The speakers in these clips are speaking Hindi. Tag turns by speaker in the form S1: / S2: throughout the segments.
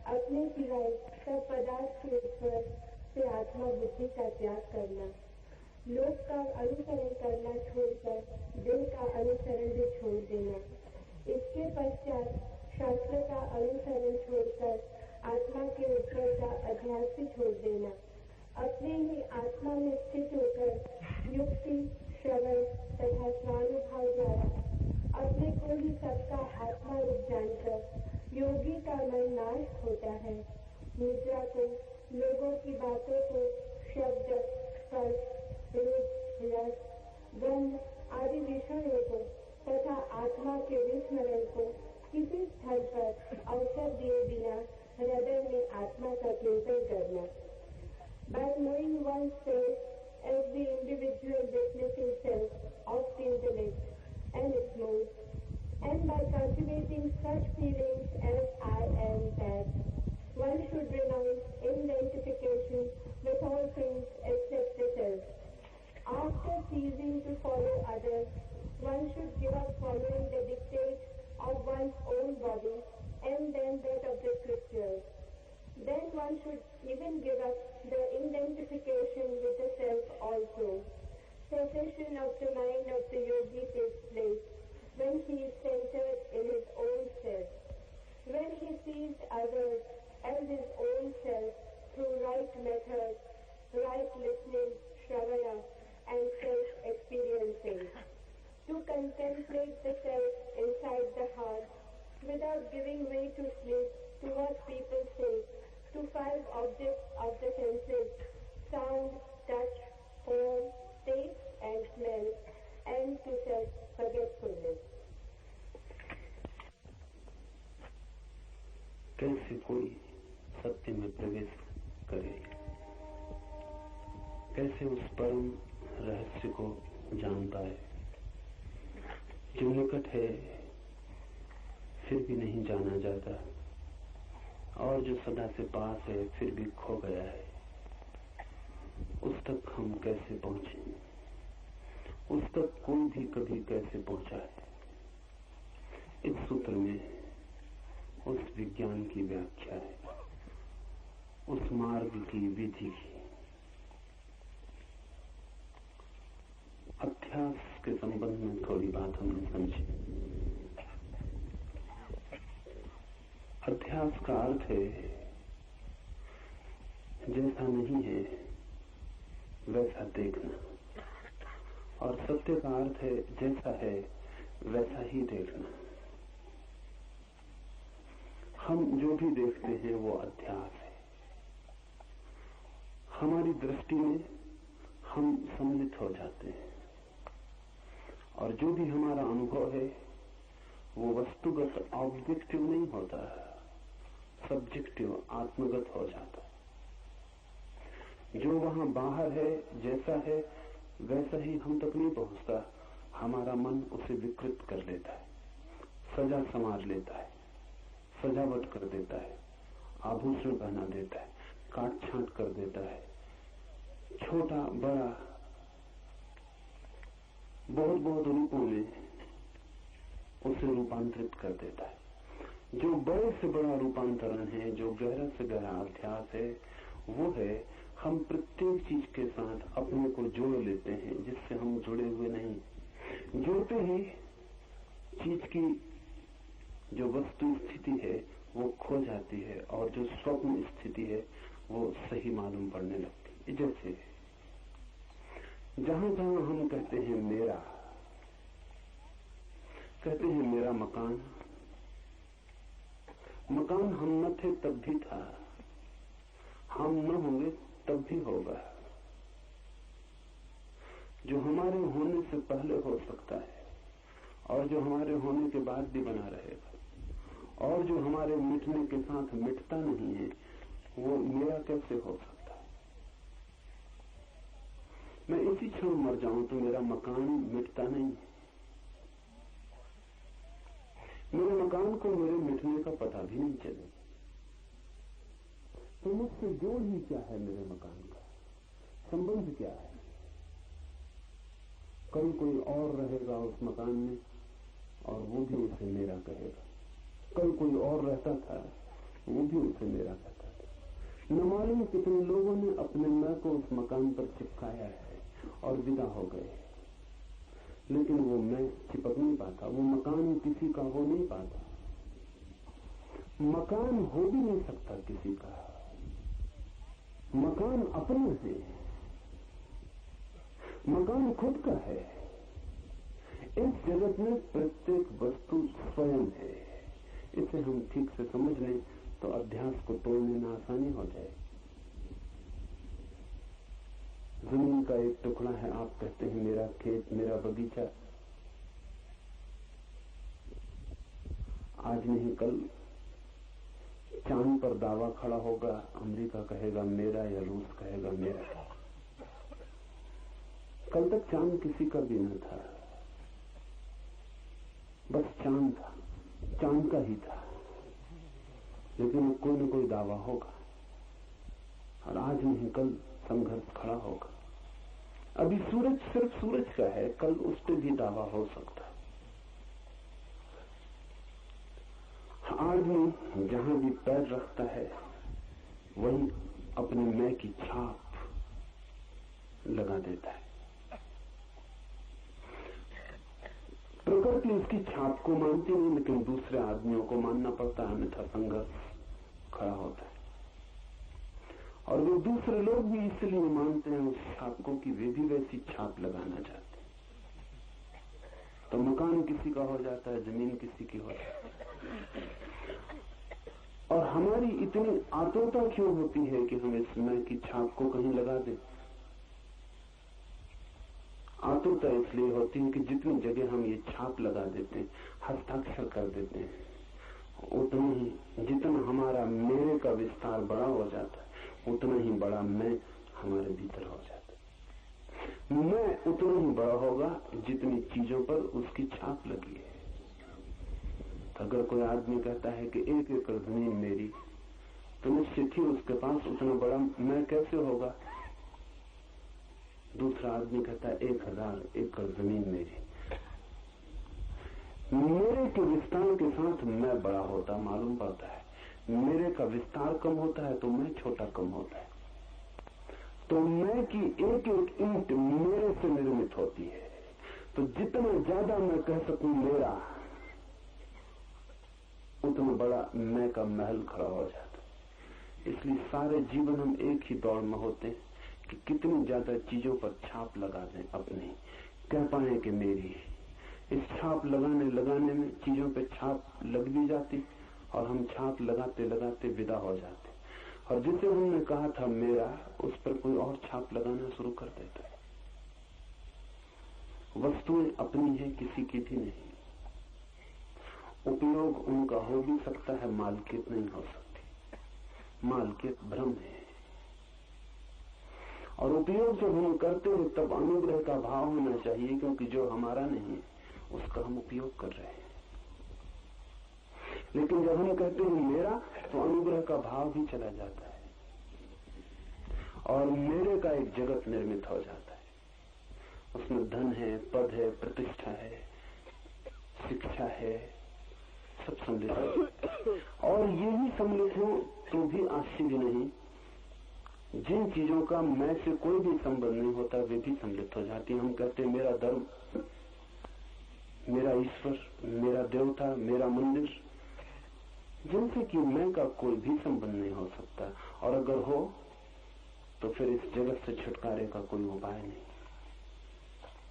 S1: अपने सिवाय सब पदार्थ के ऊपर से आत्मा बुद्धि का त्याग करना, लोक का अनुसरण करना छोड़कर दिल का अनुसरण भी छोड़ देना, इसके पश्चात शास्त्र का अनुसरण छोड़कर आत्मा के ऊपर का अध्यास भी छोड़ देना, अपने ही आत्मा में स्थित होकर युक्ति, श्रवण तथा स्वानुभव द्वारा अपने को ही सबका आत्मा रूप जानकर योगी का मन नाश होता है। मुद्रा को, लोगों की बातों को, शब्द, स्पर्श, रूप, रस, गंध आदि विषयों को तथा आत्मा के विस्मरण को किसी स्थल पर अवसर दिए बिना हृदय में आत्मा का चिंतन करना। By knowing oneself as the individual witnessing self of the intellect and its modes, and by cultivating such feelings as I am that, one should renounce identification with all things except the self. After ceasing to follow others, one should give up following the dictates of one's own body and then that of the scriptures. Then one should even give up the identification with the self also. Cessation of the mind of the yogi takes place when he is centered in his own self. When he sees others as his own self through right methods, right listening, shravana, and self-experiencing. To contemplate the self inside the heart without giving way to sleep to what people say, to 5 objects of the senses, sound, touch, form, taste and smell, and to self-forgetfulness.
S2: कैसे कोई सत्य में प्रवेश करे, कैसे उस परम रहस्य को जान पाए जो निकट है फिर भी नहीं जाना जाता, और जो सदा से पास है फिर भी खो गया है। उस तक हम कैसे पहुंचे, उस तक कोई भी कभी कैसे पहुंचा है। इस सूत्र में उस विज्ञान की व्याख्या है, उस मार्ग की विधि की। अध्यास के संबंध में थोड़ी बात हमने समझी। अध्यास का अर्थ है जैसा नहीं है वैसा देखना, और सत्य का अर्थ है जैसा है वैसा ही देखना। हम जो भी देखते हैं वो अध्यास है। हमारी दृष्टि में हम सम्मिलित हो जाते हैं, और जो भी हमारा अनुभव है वो वस्तुगत ऑब्जेक्टिव नहीं होता है, सब्जेक्टिव आत्मगत हो जाता है। जो वहां बाहर है, जैसा है वैसा ही हम तक नहीं पहुंचता। हमारा मन उसे विकृत कर लेता है, सजा संवार लेता है, सजावट कर देता है, आभूषण पहना देता है, काट छांट कर देता है, छोटा बड़ा बहुत बहुत रूपों में उसे रूपांतरित कर देता है। जो बड़े से बड़ा रूपांतरण है, जो गहरा से गहरा अध्यास है, वो है हम प्रत्येक चीज के साथ अपने को जोड़ लेते हैं जिससे हम जुड़े हुए नहीं। जुड़ते ही चीज की जो वस्तु स्थिति है वो खो जाती है, और जो स्वप्न स्थिति है वो सही मालूम पड़ने लगती है। जैसे जहां जहां हम कहते हैं मेरा, कहते हैं मेरा मकान, मकान हम न थे तब भी था, हम न होंगे तब भी होगा। जो हमारे होने से पहले हो सकता है, और जो हमारे होने के बाद भी बना रहेगा, और जो हमारे मिटने के साथ मिटता नहीं है, वो मेरा कैसे हो सकता है। मैं इसी क्षण मर जाऊं तो मेरा मकान मिटता नहीं है। मेरे मकान को मेरे मिटने का पता भी नहीं चले, तो मुझसे जोड़ ही क्या है मेरे मकान का, संबंध क्या है। कल कोई और रहेगा उस मकान में और वो भी उसे मेरा कहेगा। कल कोई और रहता था वो भी उसे मेरा कहता था। न मालूम कितने लोगों ने अपने मैं को उस मकान पर चिपकाया है और विदा हो गए, लेकिन वो मैं चिपक नहीं पाता, वो मकान किसी का हो नहीं पाता। मकान हो भी नहीं सकता किसी का, मकान अपना है, मकान खुद का है। इस जगत में प्रत्येक वस्तु स्वयं है। इसे हम ठीक से समझ लें तो अध्यास को तोड़ने में आसानी हो जाए। जमीन का एक टुकड़ा है, आप कहते हैं मेरा खेत, मेरा बगीचा। आज नहीं कल चांद पर दावा खड़ा होगा, अमेरिका कहेगा मेरा या रूस कहेगा मेरा। कल तक चांद किसी का भी न था, बस चांद था, चांद का ही था, लेकिन कोई न कोई दावा होगा और आज नहीं कल संघर्ष खड़ा होगा। अभी सूरज सिर्फ सूरज का है, कल उस पर भी दावा हो सकता है। आदमी जहां भी पैर रखता है वही अपने मैं की छाप लगा देता है। प्रकृति उसकी छाप को मानती नहीं, लेकिन दूसरे आदमियों को मानना पड़ता है, अन्यथा संघर्ष खड़ा होता है। और वो दूसरे लोग भी इसलिए मानते हैं उस छाप को कि वे भी वैसी छाप लगाना चाहते हैं। तो मकान किसी का हो जाता है, जमीन किसी की हो जाती है। और हमारी इतनी आतुरता क्यों होती है कि हम इस मैं की छाप को कहीं लगा दें? आतुरता इसलिए होती है कि जितनी जगह हम ये छाप लगा देते हैं, हस्ताक्षर कर देते हैं, उतना ही जितना हमारा मेरे का विस्तार बड़ा हो जाता है, उतना ही बड़ा मैं हमारे भीतर हो जाता है। मैं उतना ही बड़ा होगा जितनी चीजों पर उसकी छाप लगी है। तो अगर कोई आदमी कहता है कि 1 एकड़ जमीन मेरी, तो निश्चित ही उसके पास उतना बड़ा मैं कैसे होगा? दूसरा आदमी कहता है 1000 एकड़ जमीन मेरी। मेरे के विस्तार के साथ मैं बड़ा होता मालूम पड़ता है, मेरे का विस्तार कम होता है तो मैं छोटा कम होता है। तो मैं की एक एक ईंट मेरे से निर्मित होती है। तो जितना ज्यादा मैं कह सकूं मेरा, उतना बड़ा मैं का महल खड़ा हो जाता है। इसलिए सारे जीवन हम एक ही दौड़ में होते हैं कि कितनी ज्यादा चीजों पर छाप लगा दें अपनी, कह पाए कि मेरी। इस छाप लगाने में चीजों पे छाप लग भी जाती और हम छाप लगाते लगाते विदा हो जाते, और जिसे हमने कहा था मेरा, उस पर कोई और छाप लगाना शुरू कर देता है। वस्तुएं अपनी है, किसी की भी नहीं। उपयोग उनका हो भी सकता है, मालकियत नहीं हो सकती। मालकियत भ्रम है। और उपयोग जब हम करते हैं तब अनुग्रह का भाव होना चाहिए, क्योंकि जो हमारा नहीं है उसका हम उपयोग कर रहे हैं। लेकिन जब हम कहते हैं मेरा, तो अनुग्रह का भाव भी चला जाता है और मेरे का एक जगत निर्मित हो जाता है। उसमें धन है, पद है, प्रतिष्ठा है, शिक्षा है, सब सम्मिलित है। और यही सम्मिलित हो तो भी आश्चर्य नहीं। जिन चीजों का मैं से कोई भी संबंध नहीं होता वे भी सम्मिलित हो जाती हैं। हम कहते हैं मेरा धर्म, मेरा ईश्वर, मेरा देवता, मेरा मंदिर, जिनसे कि मैं का कोई भी संबंध नहीं हो सकता। और अगर हो तो फिर इस जगत से छुटकारे का कोई उपाय नहीं।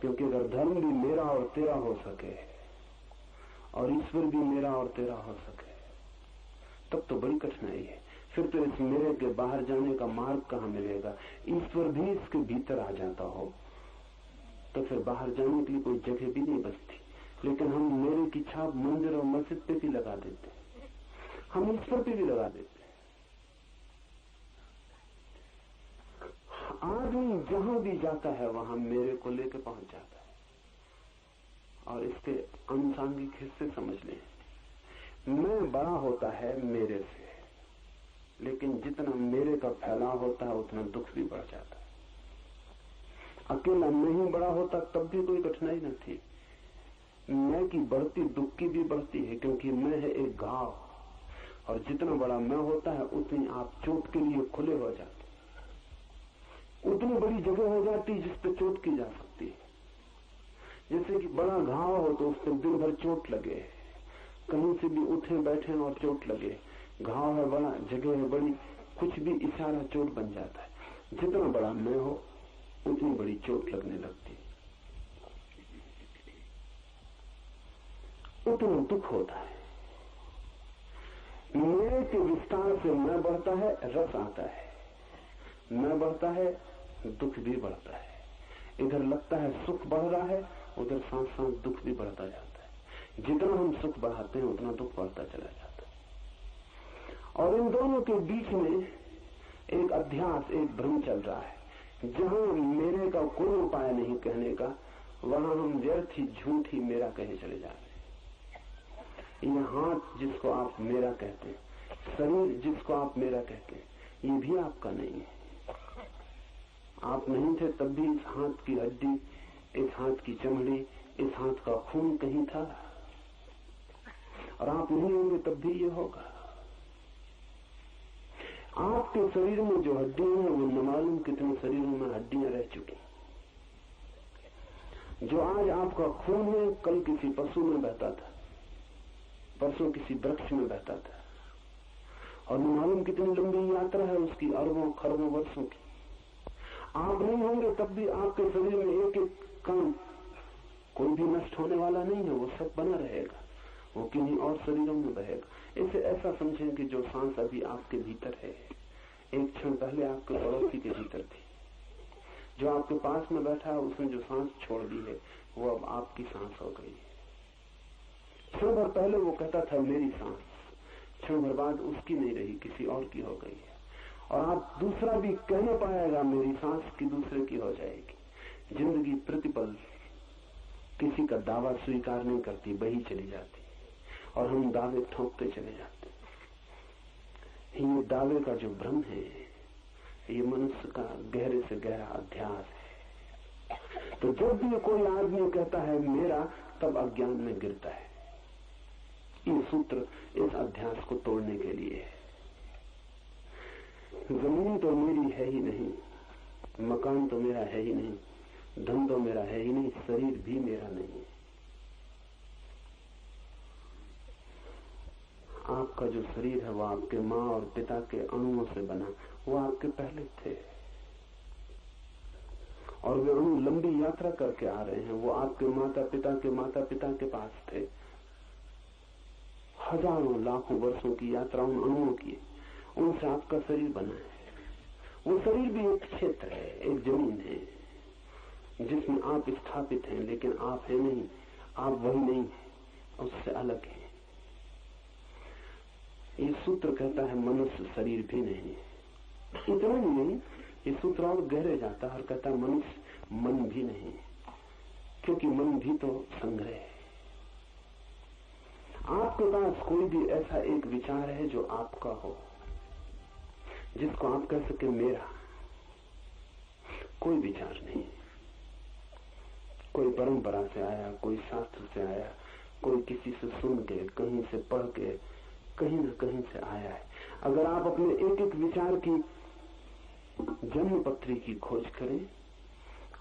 S2: क्योंकि अगर धर्म भी मेरा और तेरा हो सके और ईश्वर भी मेरा और तेरा हो सके, तब तो बड़ी कठिनाई है। फिर तो इस मेरे के बाहर जाने का मार्ग कहां मिलेगा? ईश्वर भी इसके भीतर आ जाता हो तो फिर बाहर जाने के लिए कोई जगह भी नहीं बचती। लेकिन हम मेरे की छाप मंदिर और मस्जिद पे भी लगा देते हैं, हम ईश्वर पे भी लगा देते हैं। आदमी जहां भी जाता है वहां मेरे को लेकर पहुंच जाता है। और इसके अनुसांगिक हिस्से समझ लें। मैं बड़ा होता है मेरे से, लेकिन जितना मेरे का फैलाव होता है उतना दुख भी बढ़ जाता है। अकेला नहीं बड़ा होता तब भी कोई कठिनाई न थी। मैं की बढ़ती दुख की भी बढ़ती है, क्योंकि मैं है एक घाव। और जितना बड़ा मैं होता है उतनी आप चोट के लिए खुले हो जाते, उतनी बड़ी जगह हो जाती जिस पे चोट की जा सकती है। जैसे कि बड़ा घाव हो तो उस पर दिन भर चोट लगे, कहीं से भी उठे बैठे और चोट लगे, घाव है बड़ा, जगह है बड़ी, कुछ भी इशारा चोट बन जाता है। जितना बड़ा मैं हो उतनी बड़ी चोट लगने लगती, उतना दुख होता है। मेरे के विस्तार से मैं बढ़ता है, रस आता है, मैं बढ़ता है, दुख भी बढ़ता है। इधर लगता है सुख बढ़ रहा है, उधर साथ साथ दुख भी बढ़ता जाता है। जितना हम सुख बढ़ाते हैं उतना दुख बढ़ता चला जाता है। और इन दोनों के बीच में एक अध्यास, एक भ्रम चल रहा है। जहां मेरे का कोई उपाय नहीं कहने का, वहां हम व्यर्थ ही झूठ ही मेरा कहे चले जाते हैं। ये हाथ जिसको आप मेरा कहते हैं, शरीर जिसको आप मेरा कहते हैं, ये भी आपका नहीं है। आप नहीं थे तब भी इस हाथ की हड्डी, इस हाथ की चमड़ी, इस हाथ का खून कहीं था, और आप नहीं होंगे तब भी ये होगा। आपके शरीर में जो हड्डियां हैं वो न मालूम कितने शरीरों में हड्डियां रह चुकी। जो आज आपका खून है कल किसी पशु में बहता था, परसों किसी वृक्ष में बहता था, और न मालूम कितनी लंबी यात्रा है उसकी, अरबों खरबों वर्षों की। आप नहीं होंगे तब भी आपके शरीर में एक एक कण कोई भी नष्ट होने वाला नहीं है, वो सब बना रहेगा, वो किन्हीं और शरीरों में बहेगा। इसे ऐसा समझें कि जो सांस अभी आपके भीतर है, एक क्षण पहले आपके पड़ोसी के भीतर थी। जो आपके पास में बैठा है उसने जो सांस छोड़ दी है वो अब आपकी सांस हो गई है। क्षण भर पहले वो कहता था मेरी सांस, क्षण भर बाद उसकी नहीं रही, किसी और की हो गई है। और आप दूसरा भी कह न पाएगा मेरी सांस की दूसरे की हो जाएगी। जिंदगी प्रतिपल किसी का दावा स्वीकार नहीं करती, बही चली जाती, और हम दावे ठोकते चले जाते। ये दावे का जो भ्रम है, ये मनुष्य का गहरे से गहरा अध्यास है। तो जब भी कोई आदमी कहता है मेरा, तब अज्ञान में गिरता है। ये सूत्र इस अध्यास को तोड़ने के लिए है। जमीन तो मेरी है ही नहीं, मकान तो मेरा है ही नहीं, धन तो मेरा है ही नहीं, शरीर भी मेरा नहीं। आपका जो शरीर है वो आपके माँ और पिता के अणुओं से बना, वो आपके पहले थे, और वे अणु लंबी यात्रा करके आ रहे हैं। वो आपके माता पिता के पास थे। हजारों लाखों वर्षों की यात्रा उन अणुओं की, उनसे आपका शरीर बना है। वो शरीर भी एक क्षेत्र है, एक जमीन है जिसमें आप स्थापित हैं, लेकिन आप है नहीं, आप वही नहीं है, उससे अलग है। ये सूत्र कहता है मनुष्य शरीर भी नहीं है। इतना ही नहीं, ये सूत्र और गहरे जाता है और कहता है मनुष्य मन भी नहीं है, क्योंकि मन भी तो संग्रह है। आपके पास कोई भी ऐसा एक विचार है जो आपका हो, जिसको आप कह सके मेरा, कोई विचार नहीं। कोई परंपरा से आया, कोई शास्त्र से आया, कोई किसी से सुन के, कहीं से पढ़ के, कहीं न कहीं से आया है। अगर आप अपने एक एक विचार की जन्म पत्री की खोज करें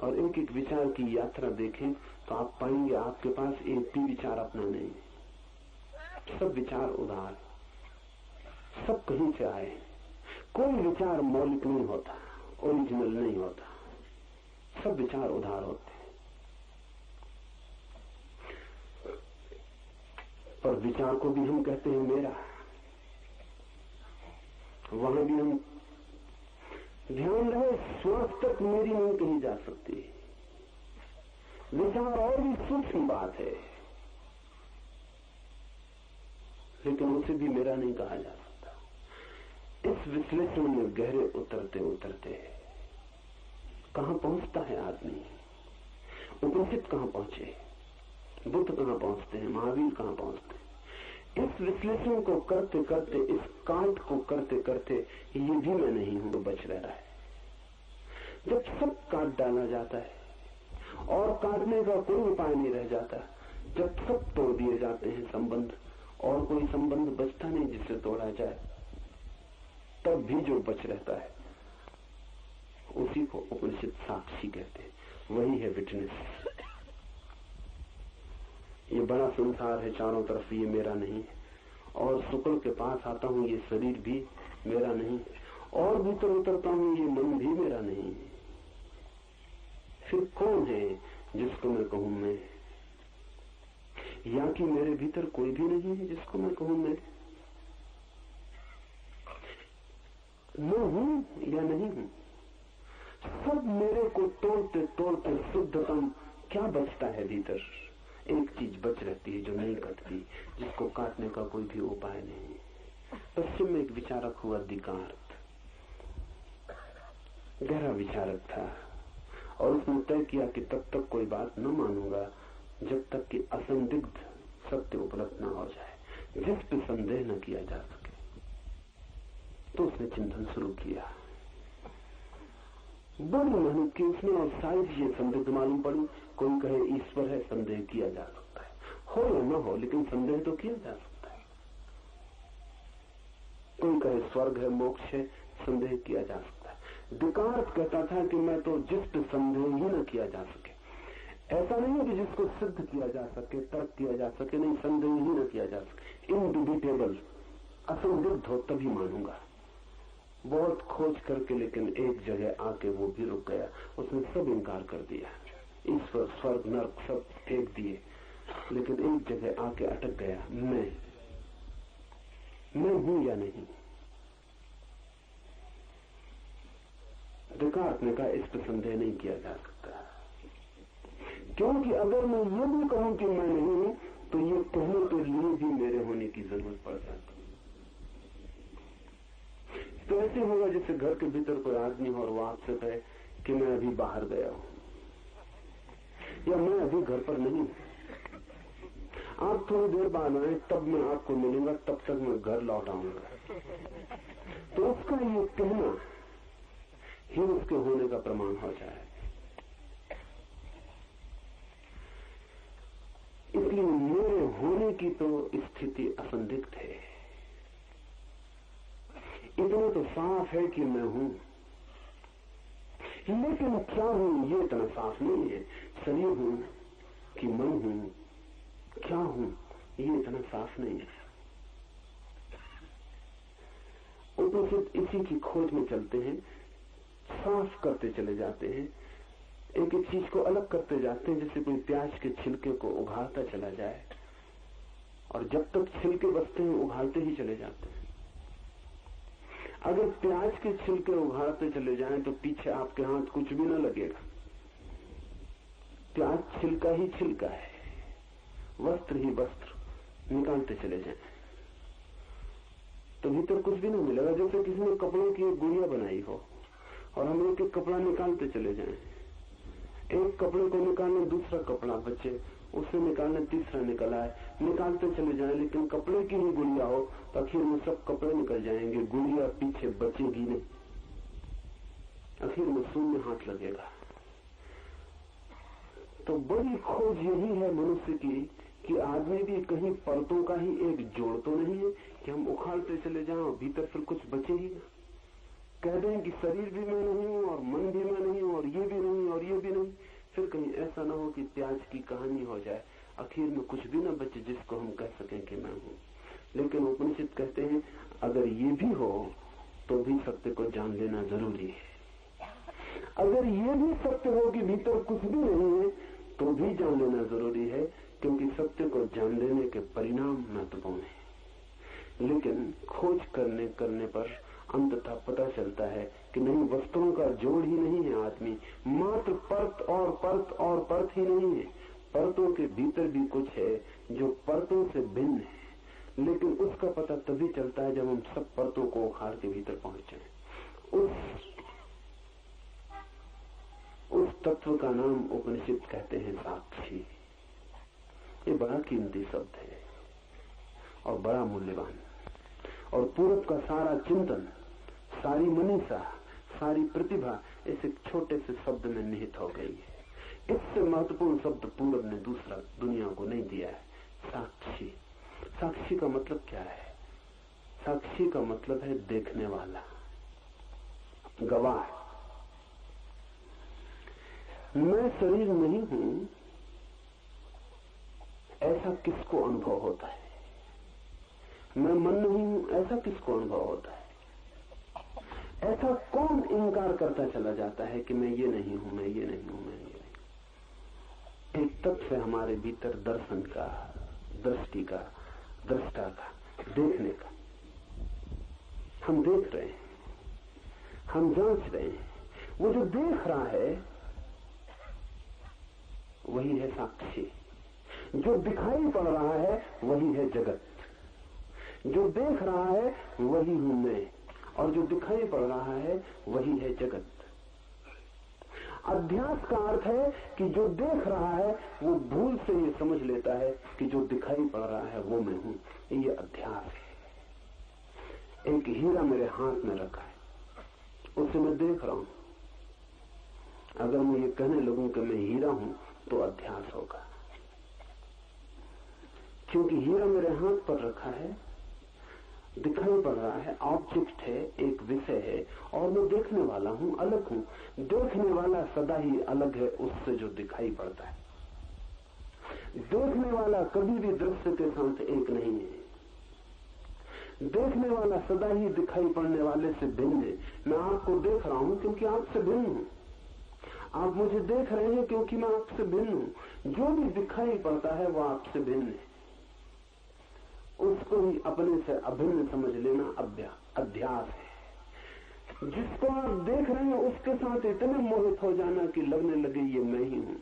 S2: और एक एक विचार की यात्रा देखें, तो आप पाएंगे आपके पास एक भी विचार अपना नहीं है। सब विचार उधार, सब कहीं से आए। कोई विचार मौलिक नहीं होता, ओरिजिनल नहीं होता, सब विचार उधार होते हैं। पर विचार को भी हम कहते हैं मेरा। वहां भी हम ध्यान रहे, श्वास तक मेरी नहीं कही जा सकती। विचार और भी सूक्ष्म बात है, लेकिन उसे भी मेरा नहीं कहा जा सकता। इस विश्लेषण में गहरे उतरते उतरते कहां पहुंचता है आदमी? उपनिषद कहां पहुंचे, बुद्ध कहां पहुंचते हैं, महावीर कहां पहुंचते हैं? इस विश्लेषण को करते करते, इस काट को करते करते, ये भी मैं नहीं हूं, बच रह रहा है। जब सब काट डाला जाता है और काटने का कोई उपाय नहीं रह जाता, जब सब तोड़ दिए जाते हैं संबंध और कोई संबंध बचता नहीं जिससे तोड़ा जाए। तब भी जो बच रहता है उसी को उपनिषद साक्षी कहते हैं, वही है विटनेस। ये बड़ा संसार है चारों तरफ, ये मेरा नहीं है। और शुक्ल के पास आता हूं, ये शरीर भी मेरा नहीं, और भीतर उतरता हूं, ये मन भी मेरा नहीं है। फिर कौन है जिसको मैं कहूं मैं? या कि मेरे भीतर कोई भी नहीं है जिसको मैं कहूं मैं हूं या नहीं हूं? सब मेरे को तोड़ते तोड़ते शुद्धतम क्या बचता है भीतर? एक चीज बच रहती है जो नहीं कटती, जिसको काटने का कोई भी उपाय नहीं। पश्चिम में एक विचारक हुआ दिकार्त, गहरा विचारक था, और उसने तय किया कि तब तक कोई बात न मानूंगा जब तक कि असंदिग्ध सत्य उपलब्ध न हो जाए, जिस पे संदेह न किया जा सके। तो उसने चिंतन शुरू किया, बड़ी मेहनत की उसने, और सारी चीजें संदिग्ध मालूम पड़ी। कोई कहे ईश्वर है, संदेह किया जा सकता है, हो या न हो, लेकिन संदेह तो किया जा सकता है। कोई कहे स्वर्ग है, मोक्ष है, संदेह किया जा सकता है। दिकार्त कहता था कि मैं तो जिस पे संदेह ही न किया जा सके, ऐसा नहीं है कि जिसको सिद्ध किया जा सके, तर्क किया जा सके, नहीं, संदेह ही न किया जा सके, इनडिबिटेबल, असंदिग्ध हो तभी मानूंगा। बहुत खोज करके लेकिन एक जगह आके वो भी रुक गया, उसने सब इनकार कर दिया, ईश्वर स्वर्ग नर्क सब फेंक दिए, लेकिन एक जगह आके अटक गया, मैं हूं या नहीं? दिकार्त ने कहा इस पर संदेह नहीं किया जा सकता, क्योंकि अगर मैं ये भी कहूं कि मैं नहीं हूं तो ये कहने के लिए भी मेरे होने की जरूरत पड़ जाती। तो ऐसे होगा जैसे घर के भीतर कोई आदमी हो और वो आपसे कहे कि मैं अभी बाहर गया हूं, या मैं अभी घर पर नहीं हूं, आप थोड़ी देर बाद आए तब मैं आपको मिलूंगा, तब तक मैं घर लौट आऊंगा। तो उसका ये कहना ही उसके होने का प्रमाण हो जाए। इसलिए मेरे होने की तो स्थिति असंदिग्ध है। इतना तो साफ है कि मैं हूं, लेकिन क्या हूं ये इतना साफ नहीं है। शरीर हूं कि मन हूं, क्या हूं ये इतना साफ नहीं है। उपनिषद इसी की खोज में चलते हैं, साफ करते चले जाते हैं, एक एक चीज को अलग करते जाते हैं, जैसे कोई प्याज के छिलके को उघाड़ता चला जाए, और जब तक छिलके बचते हैं उघाड़ते ही चले जाते हैं। अगर प्याज के छिलके उघाड़ते चले जाएं तो पीछे आपके हाथ कुछ भी न लगेगा, प्याज छिलका ही छिलका है, वस्त्र ही वस्त्र, निकालते चले जाएं तो भीतर कुछ भी नहीं मिलेगा। जैसे किसी ने कपड़ों की एक गुड़िया बनाई हो और हम एक एक कपड़ा निकालते चले जाएं, एक कपड़े को निकालने दूसरा कपड़ा बचे, उसे निकालने तीसरा निकल आए, निकालते चले जाएं, लेकिन कपड़े की ही गुड़िया हो तो आखिर में सब कपड़े निकल जाएंगे, गुड़िया पीछे बचेगी नहीं, आखिर में शून्य हाथ लगेगा। तो बड़ी खोज यही है मनुष्य की कि आदमी भी कहीं परतों का ही एक जोड़ तो नहीं है कि हम उखाड़ते चले जाएं और भीतर फिर कुछ बचे ही ना। कह दें कि शरीर भी मैं नहीं हूं और मन भी मैं नहीं हूं और ये भी नहीं और ये भी नहीं, फिर कहीं ऐसा ना हो कि प्याज की कहानी हो जाए, आखिर में कुछ भी ना बचे जिसको हम कह सकें कि मैं हूं। लेकिन उपनिषद कहते हैं अगर ये भी हो तो भी सत्य को जान लेना जरूरी है। अगर ये भी सत्य हो कि भीतर कुछ भी नहीं है तो भी जान लेना जरूरी है, क्योंकि सत्य को जान लेने के परिणाम महत्वपूर्ण है। लेकिन खोज करने पर अंततः पता चलता है कि नहीं, वस्तुओं का जोड़ ही नहीं है आदमी, मात्र परत और परत और परत ही नहीं है, परतों के भीतर भी कुछ है जो परतों से भिन्न है। लेकिन उसका पता तभी चलता है जब हम सब परतों को उखाड़ के भीतर पहुंचे। उस तत्व का नाम उपनिषद कहते हैं साक्षी। ये बड़ा कीमती शब्द है और बड़ा मूल्यवान, और पूरब का सारा चिंतन, सारी मनीषा, सारी प्रतिभा इस एक छोटे से शब्द में निहित हो गई है। इससे महत्वपूर्ण शब्द पूरब ने दूसरा दुनिया को नहीं दिया है, साक्षी। साक्षी का मतलब क्या है? साक्षी का मतलब है देखने वाला, गवाह। मैं शरीर नहीं हूं, ऐसा किसको अनुभव होता है? मैं मन नहीं हूं, ऐसा किसको अनुभव होता है? ऐसा कौन इनकार करता चला जाता है कि मैं ये नहीं हूं, मैं ये नहीं हूं, मैं ये नहीं। एक तत्व है हमारे भीतर दर्शन का, दृष्टि का, दृष्टा का, देखने का। हम देख रहे हैं, हम जांच रहे हैं। वो जो देख रहा है वही है साक्षी। जो दिखाई पड़ रहा है वही है जगत। जो देख रहा है वही हूं मैं, और जो दिखाई पड़ रहा है वही है जगत। अध्यास का अर्थ है कि जो देख रहा है वो भूल से ये समझ लेता है कि जो दिखाई पड़ रहा है वो मैं हूं। ये अध्यास है। एक हीरा मेरे हाथ में रखा है, उसे मैं देख रहा हूं। अगर मैं ये कहने लगूं कि मैं हीरा हूं तो अध्यास होगा, क्योंकि हीरा मेरे हाथ पर रखा है, दिखाई पड़ रहा है, ऑब्जेक्ट है, एक विषय है, और मैं देखने वाला हूं, अलग हूं। देखने वाला सदा ही अलग है उससे जो दिखाई पड़ता है। देखने वाला कभी भी दृश्य के साथ एक नहीं है। देखने वाला सदा ही दिखाई पड़ने वाले से भिन्न है। मैं आपको देख रहा हूं क्योंकि आपसे भिन्न हूं। आप मुझे देख रहे हैं क्योंकि मैं आपसे भिन्न हूं। जो भी दिखाई पड़ता है वो आपसे भिन्न है। उसको ही अपने से अभिन्न समझ लेना अध्यास है। जिसको आप देख रहे हैं उसके साथ इतने मोहित हो जाना कि लगने लगे ये मैं ही हूं।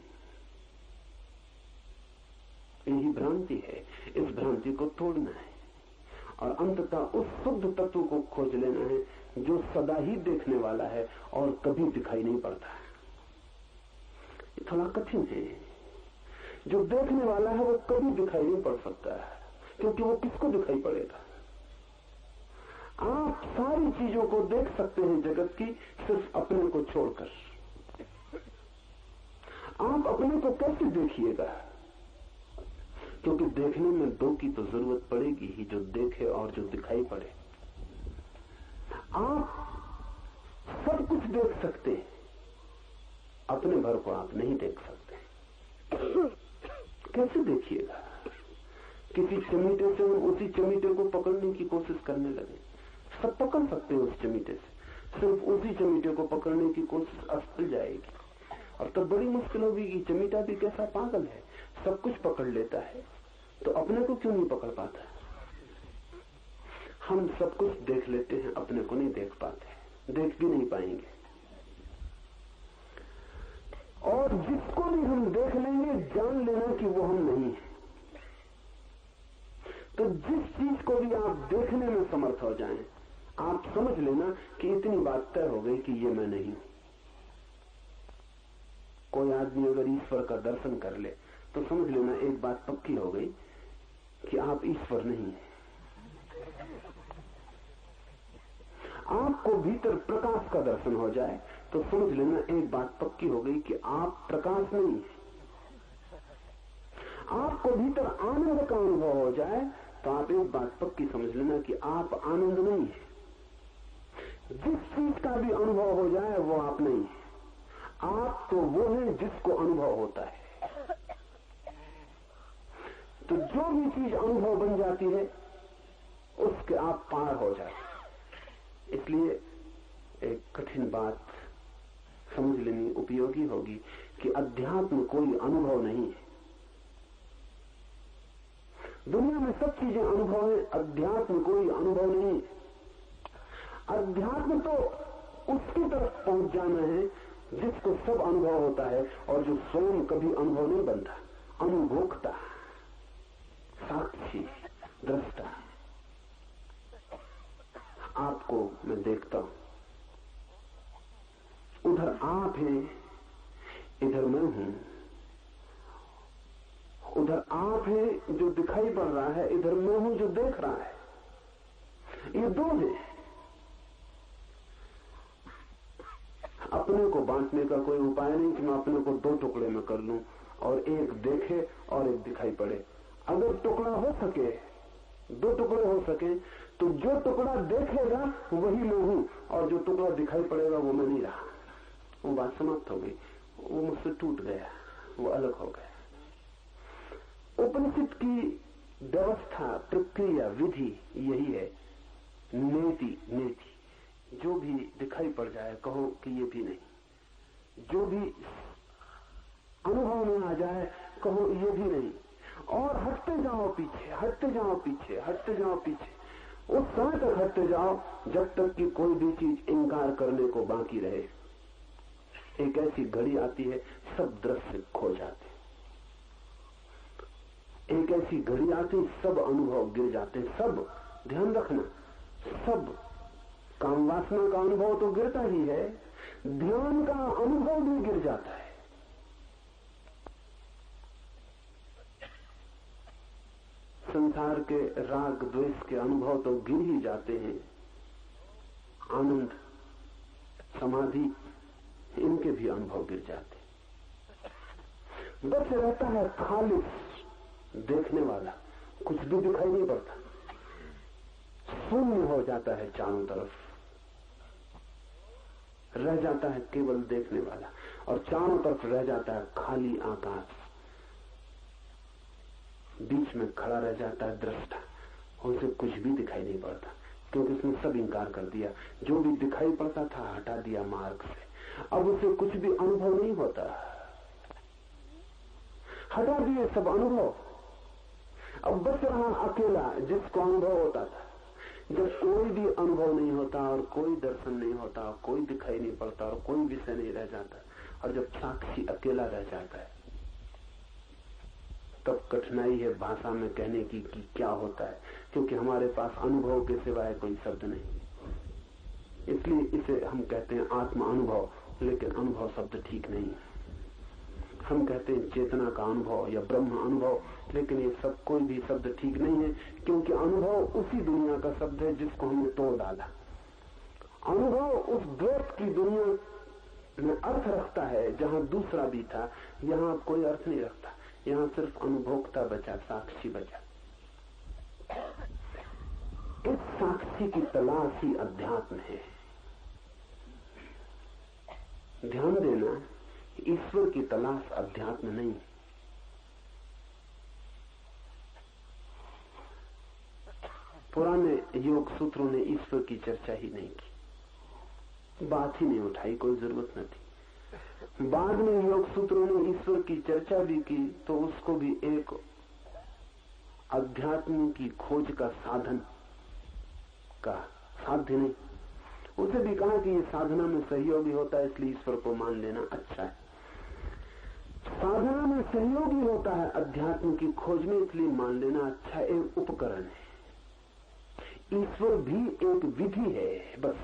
S2: यही भ्रांति है। इस भ्रांति को तोड़ना है और अंततः उस शुद्ध तत्व को खोज लेना है जो सदा ही देखने वाला है और कभी दिखाई नहीं पड़ता। ये थोड़ा कठिन है। जो देखने वाला है वो कभी दिखाई नहीं पड़ सकता है, क्योंकि वो किसको दिखाई पड़ेगा? आप सारी चीजों को देख सकते हैं जगत की, सिर्फ अपने को छोड़कर। आप अपने को कैसे देखिएगा? क्योंकि देखने में दो की तो जरूरत पड़ेगी ही, जो देखे और जो दिखाई पड़े। आप सब कुछ देख सकते हैं, अपने भर को आप नहीं देख सकते। कैसे देखिएगा? किसी चमीटे से हम उसी चमीटे को पकड़ने की कोशिश करने लगे। सब पकड़ सकते हैं उस चमीटे से, सिर्फ उसी चमीटे को पकड़ने की कोशिश असफल जाएगी। और तब बड़ी मुश्किल होगी कि चमीटा भी कैसा पागल है, सब कुछ पकड़ लेता है तो अपने को क्यों नहीं पकड़ पाता? हम सब कुछ देख लेते हैं, अपने को नहीं देख पाते, देख भी नहीं पाएंगे। और जिसको भी हम देख लेंगे जान लेना कि वो हम नहीं है। तो जिस चीज को भी आप देखने में समर्थ हो जाएं, आप समझ लेना कि इतनी बात तय हो गई कि ये मैं नहीं हूं। कोई आदमी अगर ईश्वर का दर्शन कर ले तो समझ लेना एक बात पक्की हो गई कि आप ईश्वर नहीं है। आपको भीतर प्रकाश का दर्शन हो जाए तो समझ लेना एक बात पक्की हो गई कि आप प्रकाश नहीं है। आपको भीतर आनंद का अनुभव हो जाए तो आप एक बात पक्की समझ लेना कि आप आनंद नहीं है। जिस चीज का भी अनुभव हो जाए वो आप नहीं है। आप तो वो है जिसको अनुभव होता है। तो जो भी चीज अनुभव बन जाती है उसके आप पार हो जाते। इसलिए एक कठिन बात समझ लेनी उपयोगी होगी कि अध्यात्म कोई अनुभव नहीं है। दुनिया में सब चीजें अनुभव है, अध्यात्म कोई अनुभव नहीं है। अध्यात्म तो उसकी तरफ पहुंच जाना है जिसको सब अनुभव होता है और जो स्वयं कभी अनुभव नहीं बनता। अनुभोक्ता, साक्षी, दृष्टा। आपको मैं देखता हूं, उधर आप हैं, इधर मैं हूं। उधर आप हैं जो दिखाई पड़ रहा है, इधर मैं हूं जो देख रहा है। ये दो हैं। अपने को बांटने का कोई उपाय नहीं कि मैं अपने को दो टुकड़े में कर लूं और एक देखे और एक दिखाई पड़े। अगर टुकड़ा हो सके दो टुकड़े हो सके तो जो टुकड़ा देखेगा वही मैं हूं, और जो टुकड़ा दिखाई पड़ेगा वो मैं नहीं रहा। वो बात समाप्त हो गई, वो मुझसे टूट गया, वो अलग हो गया। उपनिषद की व्यवस्था, प्रक्रिया, विधि यही है, नेति नेति। जो भी दिखाई पड़ जाए कहो कि ये भी नहीं, जो भी अनुभव में आ जाए कहो ये भी नहीं, और हटते जाओ पीछे, हटते जाओ पीछे, हटते जाओ पीछे। उस समय तक हटते जाओ जब तक कि कोई भी चीज इंकार करने को बाकी रहे। एक ऐसी घड़ी आती है सब दृश्य खो जाते, एक ऐसी घड़ी आती सब अनुभव गिर जाते। सब ध्यान रखना, सब काम वासना का अनुभव तो गिरता ही है, ध्यान का अनुभव भी गिर जाता है। संसार के राग द्वेष के अनुभव तो गिर ही जाते हैं, आनंद, समाधि, इनके भी अनुभव गिर जाते हैं। बस रहता है खालिस देखने वाला, कुछ भी दिखाई नहीं पड़ता, शून्य हो जाता है चारों तरफ, रह जाता है केवल देखने वाला, और चारों तरफ रह जाता है खाली आकाश। बीच में खड़ा रह जाता है दृष्टा, उसे कुछ भी दिखाई नहीं पड़ता, क्योंकि उसने सब इंकार कर दिया। जो भी दिखाई पड़ता था हटा दिया मार्ग से, अब उसे कुछ भी अनुभव नहीं होता, हटा दिए सब अनुभव। अब बच रहा अकेला जिसको अनुभव होता था। जब कोई भी अनुभव नहीं होता और कोई दर्शन नहीं होता, कोई दिखाई नहीं पड़ता और कोई विषय नहीं रह जाता, और जब साक्षी अकेला रह जाता है, तब कठिनाई है भाषा में कहने की कि क्या होता है, क्योंकि हमारे पास अनुभव के सिवाय कोई शब्द नहीं। इसलिए इसे हम कहते हैं आत्मा अनुभव, लेकिन अनुभव शब्द ठीक नहीं है। हम कहते हैं चेतना का अनुभव या ब्रह्म अनुभव, लेकिन ये सब कोई भी शब्द ठीक नहीं है, क्योंकि अनुभव उसी दुनिया का शब्द है जिसको हमने तोड़ डाला। अनुभव उस द्वैत की दुनिया में अर्थ रखता है जहां दूसरा भी था, यहां कोई अर्थ नहीं रखता, यहां सिर्फ अनुभोक्ता बचा, साक्षी बचा। इस साक्षी की तलाश ही अध्यात्म है। ध्यान देना, ईश्वर की तलाश अध्यात्म नहीं। पुराने योग सूत्रों ने ईश्वर की चर्चा ही नहीं की, बात ही नहीं उठाई, कोई जरूरत न थी। बाद में योग सूत्रों ने ईश्वर की चर्चा भी की तो उसको भी एक अध्यात्म की खोज का साधन का साध्य नहीं, उसे भी कहा कि ये साधना में सहयोगी होता है, इसलिए ईश्वर को मान लेना अच्छा है। साधना में सहयोगी होता है अध्यात्म की खोज में, इसलिए मान लेना अच्छा, एक उपकरण है। ईश्वर भी एक विधि है बस।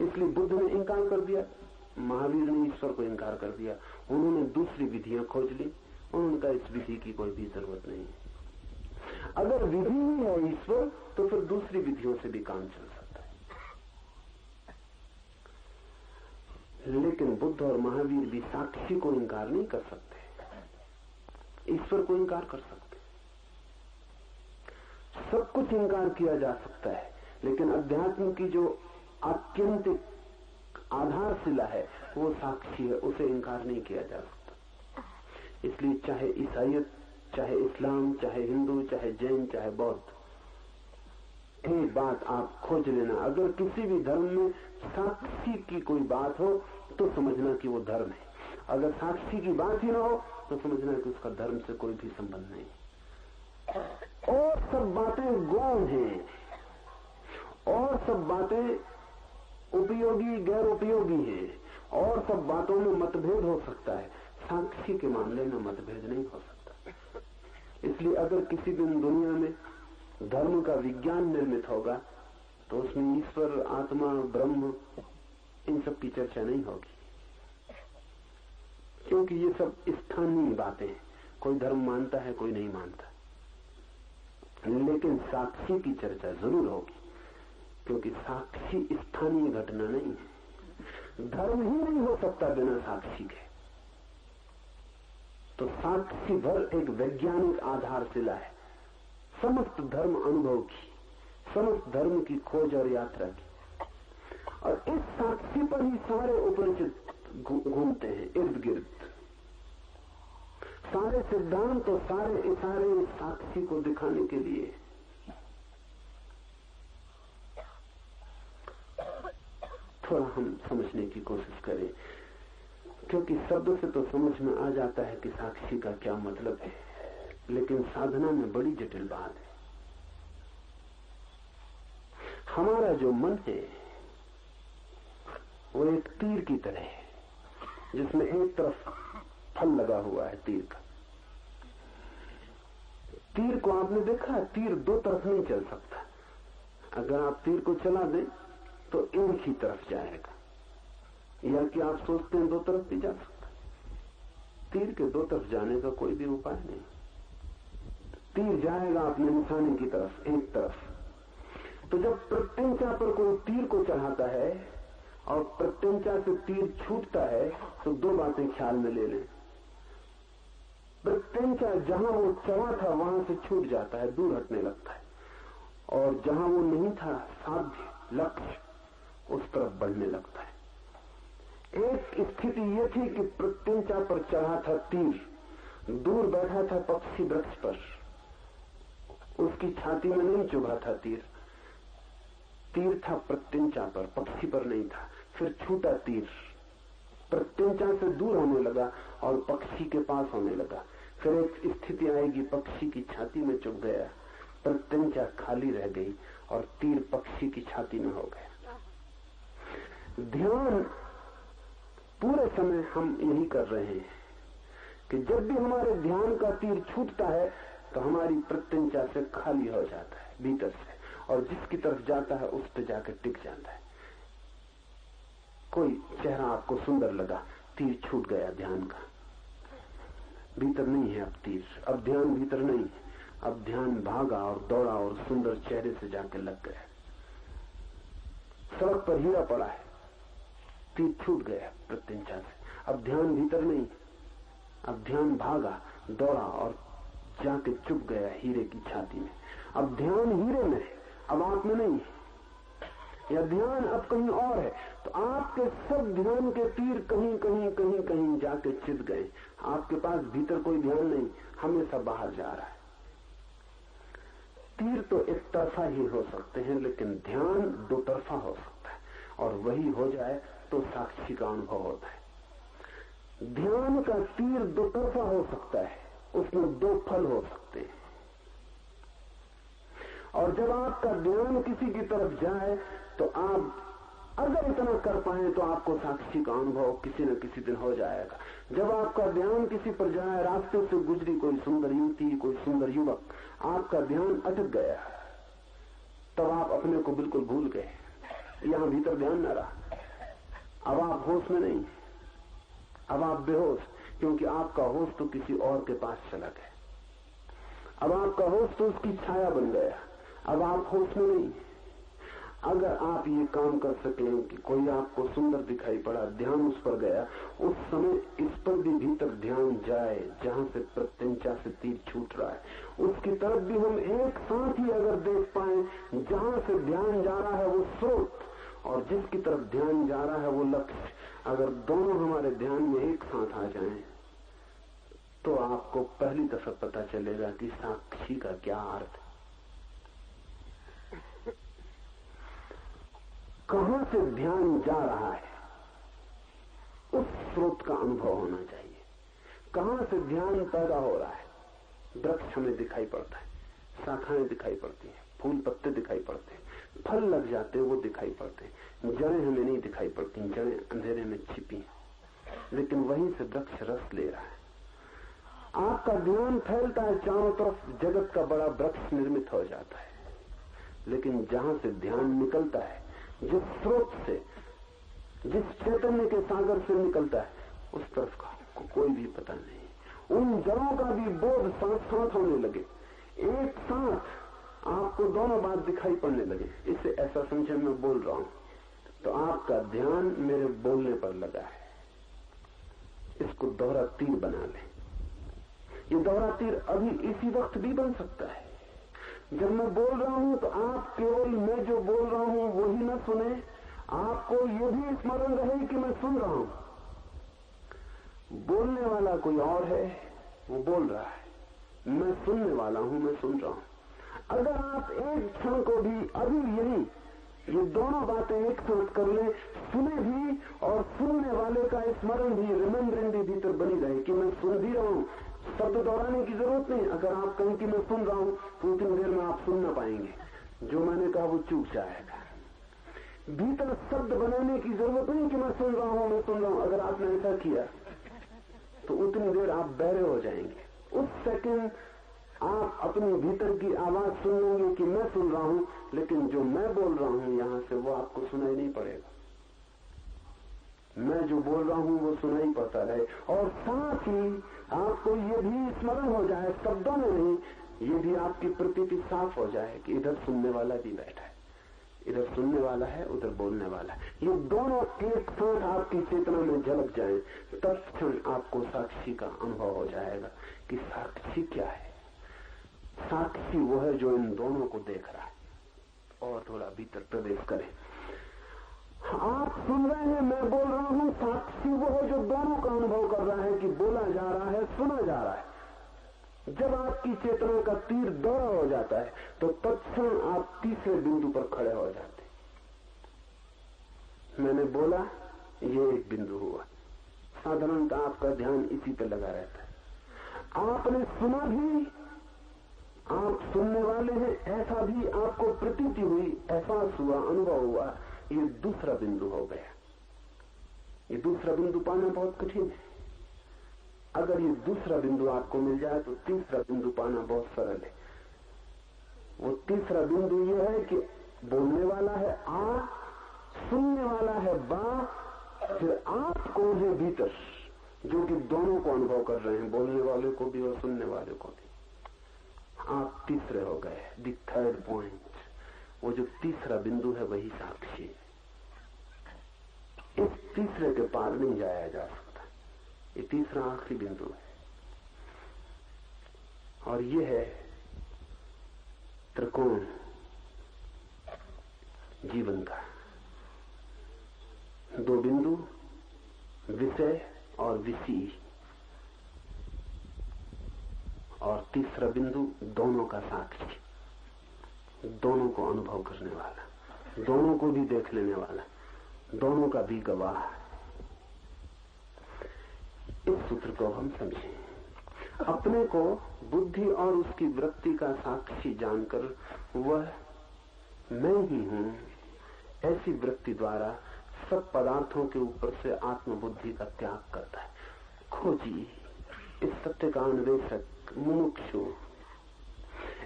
S2: इसलिए बुद्ध ने इंकार कर दिया, महावीर ने ईश्वर को इंकार कर दिया, उन्होंने दूसरी विधियां खोज ली, उन्होंने कहा इस विधि की कोई भी जरूरत नहीं है। अगर विधि ही है ईश्वर तो फिर दूसरी विधियों से भी काम चल सकता है। लेकिन बुद्ध और महावीर भी साक्षी को इंकार नहीं कर सकते, ईश्वर को इंकार कर सकते। सब कुछ इंकार किया जा सकता है, लेकिन अध्यात्म की जो आत्यंतिक आधारशिला है वो साक्षी है, उसे इंकार नहीं किया जा सकता। इसलिए चाहे ईसाईयत, चाहे इस्लाम, चाहे हिंदू, चाहे जैन, चाहे बौद्ध, एक बात आप खोज लेना, अगर किसी भी धर्म में साक्षी की कोई बात हो तो समझना कि वो धर्म है, अगर साक्षी की बात ही ना हो तो समझना कि उसका धर्म से कोई भी संबंध नहीं। और सब बातें गौण हैं, और सब बातें उपयोगी गैर उपयोगी हैं, और सब बातों में मतभेद हो सकता है, साक्षी के मामले में मतभेद नहीं हो सकता। इसलिए अगर किसी दिन दुनिया में धर्म का विज्ञान निर्मित होगा तो उसमें ईश्वर, आत्मा, ब्रह्म, इन सब की चर्चा नहीं होगी, क्योंकि ये सब स्थानीय बातें हैं। कोई धर्म मानता है, कोई नहीं मानता, लेकिन साक्षी की चर्चा जरूर होगी, क्योंकि साक्षी स्थानीय घटना नहीं है। धर्म ही नहीं हो सकता बिना साक्षी के, तो साक्षी भर एक वैज्ञानिक आधारशिला है। समस्त धर्म अनुभव की, समस्त धर्म की खोज और यात्रा की। और इस साक्षी पर ही सारे उपनिषद घूमते हैं इर्द गिर्द। सारे सिद्धांत और सारे इशारे इस साक्षी को दिखाने के लिए। थोड़ा हम समझने की कोशिश करें, क्योंकि शब्द से तो समझ में आ जाता है कि साक्षी का क्या मतलब है, लेकिन साधना में बड़ी जटिल बात है। हमारा जो मन है वो एक तीर की तरह है, जिसमें एक तरफ फल लगा हुआ है तीर का। तीर को आपने देखा, तीर दो तरफ नहीं चल सकता। अगर आप तीर को चला दें तो एक ही तरफ जाएगा, या कि आप सोचते हैं दो तरफ भी जा सकता। तीर के दो तरफ जाने का कोई भी उपाय नहीं। तीर जाएगा अपने निशाने की तरफ, एक तरफ। तो जब प्रत्यंचा पर कोई तीर को चढ़ाता है और प्रत्यंचा से तीर छूटता है, तो दो बातें ख्याल में ले लें। प्रत्यंचा जहां वो चढ़ा था वहां से छूट जाता है, दूर हटने लगता है, और जहां वो नहीं था साध्य लक्ष्य, उस तरफ बढ़ने लगता है। एक स्थिति यह थी कि प्रत्यंचा पर चढ़ा था तीर, दूर बैठा था पक्षी वृक्ष पर, उसकी छाती में नहीं चुभा था तीर। तीर था प्रत्यंचा पर, पक्षी पर नहीं था। फिर छूटा तीर, प्रत्यंचा से दूर होने लगा और पक्षी के पास होने लगा। फिर एक स्थिति आएगी, पक्षी की छाती में चुभ गया, प्रत्यंचा खाली रह गई और तीर पक्षी की छाती में हो गया। ध्यान पूरे समय हम यही कर रहे हैं कि जब भी हमारे ध्यान का तीर छूटता है तो हमारी प्रत्यंचा से खाली हो जाता है भीतर से, और जिसकी तरफ जाता है उस पर जाकर टिक जाता है। कोई चेहरा आपको सुंदर लगा, तीर छूट गया ध्यान का, भीतर नहीं है अब तीर, अब ध्यान भीतर नहीं है, अब ध्यान भागा और दौड़ा और सुंदर चेहरे से जाकर लग गया। सड़क पर हीरा पड़ा है, तीर छूट गया प्रत्यंचा से, अब ध्यान भीतर नहीं, अब ध्यान भागा दौड़ा और जाके चुप गया हीरे की छाती में। अब ध्यान हीरे में है, अब आप में नहीं है, या ध्यान अब कहीं और है। तो आपके सब ध्यान के तीर कहीं कहीं कहीं कहीं जाके चित गए। आपके पास भीतर कोई ध्यान नहीं, हमेशा बाहर जा रहा है। तीर तो एक तरफा ही हो सकते हैं, लेकिन ध्यान दो तरफा हो सकता है, और वही हो जाए तो साक्षी का अनुभव होता है। ध्यान का तीर दो तरफा हो सकता है, उसमें दो फल हो सकते हैं। और जब आपका ध्यान किसी की तरफ जाए तो आप अगर इतना कर पाए तो आपको साक्षी का अनुभव किसी न किसी दिन हो जाएगा। जब आपका ध्यान किसी पर जाए, रास्ते से गुजरी कोई सुंदर युवती, कोई सुंदर युवक, आपका ध्यान अटक गया, तब आप अपने को बिल्कुल भूल गए, यहां भीतर ध्यान न रहा। अब आप होश में नहीं, अब आप बेहोश, क्योंकि आपका होश तो किसी और के पास चला गया। अब आपका होश तो उसकी छाया बन गया, अब आप होश में नहीं। अगर आप ये काम कर सकें कि कोई आपको सुंदर दिखाई पड़ा, ध्यान उस पर गया, उस समय इस पर भी भीतर ध्यान जाए जहां से प्रत्यंचा से तीर छूट रहा है, उसकी तरफ भी हम एक साथ ही अगर देख पाए, जहां से ध्यान जा रहा है वो स्रोत और जिसकी तरफ ध्यान जा रहा है वो लक्ष्य, अगर दोनों हमारे ध्यान में एक साथ आ जाएं, तो आपको पहली दफा पता चलेगा कि साक्षी का क्या अर्थ है। कहां से ध्यान जा रहा है उस स्रोत का अनुभव होना चाहिए। कहां से ध्यान पैदा हो रहा है, वृक्ष हमें दिखाई पड़ता है, शाखाएं दिखाई पड़ती हैं, फूल पत्ते दिखाई पड़ते हैं, फल लग जाते हैं वो दिखाई पड़ते हैं, जड़ें हमें नहीं दिखाई पड़ती, जड़ें अंधेरे में छिपी हैं, लेकिन वहीं से वृक्ष रस ले रहा है। आपका ध्यान फैलता है चारों तरफ, जगत का बड़ा वृक्ष निर्मित हो जाता है, लेकिन जहां से ध्यान निकलता है, जिस स्रोत से, जिस चैतन्य के सागर से निकलता है, उस तरफ का कोई भी पता नहीं। उन जड़ों का भी बोध साथ साथ होने लगे, एक साथ आपको दोनों बात दिखाई पड़ने लगे। इससे ऐसा समझे मैं बोल रहा हूं तो आपका ध्यान मेरे बोलने पर लगा है। इसको दोहरा तीर बना लें। ये दोहरा तीर अभी इसी वक्त भी बन सकता है, जब मैं बोल रहा हूं तो आप केवल मैं जो बोल रहा हूं वही न सुने, आपको ये भी स्मरण रहे कि मैं सुन रहा हूं। बोलने वाला कोई और है, वो बोल रहा है, मैं सुनने वाला हूं, मैं सुन रहा हूं। अगर आप एक क्षण को भी अभी यही ये दोनों बातें एक साथ कर ले, सुने भी और सुनने वाले का स्मरण भी, रिमेम्बरिंग भी भीतर बनी रहे कि मैं सुन भी रहा हूं, शब्द दोहराने की जरूरत नहीं। अगर आप कहें कि मैं सुन रहा हूं तो उतनी देर में आप सुन ना पाएंगे, जो मैंने कहा वो चूक जाएगा। भीतर शब्द बनाने की जरूरत नहीं कि मैं सुन रहा हूं, मैं सुन रहा हूं। अगर आपने ऐसा किया तो उतनी देर आप बहरे हो जाएंगे। उस सेकंड आप अपने भीतर की आवाज सुन लेंगे कि मैं सुन रहा हूं, लेकिन जो मैं बोल रहा हूं यहां से वो आपको सुनाई नहीं पड़ेगा। मैं जो बोल रहा हूं वो सुनाई पड़ता रहे, और साथ ही आपको ये भी स्मरण हो जाए, शब्दों में नहीं, ये भी आपकी प्रतीति साफ हो जाए कि इधर सुनने वाला भी बैठा है, इधर सुनने वाला है, उधर बोलने वाला है। ये दोनों एक साथ आपकी चेतना में झलक जाए, तत्क्षण आपको साक्षी का अनुभव हो जाएगा कि साक्षी क्या है। साक्षी वो है जो इन दोनों को देख रहा है। और थोड़ा भीतर प्रवेश करें। आप सुन रहे हैं, मैं बोल रहा हूं। साक्षी वो है जो दोनों का अनुभव कर रहा है कि बोला जा रहा है, सुना जा रहा है। जब आपकी चेतना का तीर दौड़ा हो जाता है तो तत्क्षण आप तीसरे बिंदु पर खड़े हो जाते हैं। मैंने बोला, ये एक बिंदु हुआ। साधारणतः आपका ध्यान इसी पे लगा रहता है। आपने सुना भी, आप सुनने वाले हैं, ऐसा भी आपको प्रतीति हुई, एहसास हुआ, अनुभव हुआ। ये दूसरा बिंदु हो गया। ये दूसरा बिंदु पाना बहुत कठिन है। अगर ये दूसरा बिंदु आपको मिल जाए तो तीसरा बिंदु पाना बहुत सरल है। वो तीसरा बिंदु ये है कि बोलने वाला है आ, सुनने वाला है बा, फिर आप कौन है भीतर, जो कि दोनों को अनुभव कर रहे हैं, बोलने वाले को भी और सुनने वाले को भी। आप तीसरे हो गए, द थर्ड पॉइंट। वो जो तीसरा बिंदु है वही साक्षी है। इस तीसरे के पार नहीं जाया जा सकता। ये तीसरा आखिरी बिंदु है, और ये है त्रिकोण जीवन का। दो बिंदु, विषय और विषी, और तीसरा बिंदु दोनों का साक्षी, दोनों को अनुभव करने वाला, दोनों को भी देख लेने वाला, दोनों का भी गवाह। इस सूत्र को हम समझें। अपने को बुद्धि और उसकी वृत्ति का साक्षी जानकर वह मैं ही हूं, ऐसी वृत्ति द्वारा सब पदार्थों के ऊपर से आत्मबुद्धि का त्याग करता है। खोजी, इस सत्य का अन्वेषक, मुमुक्षु,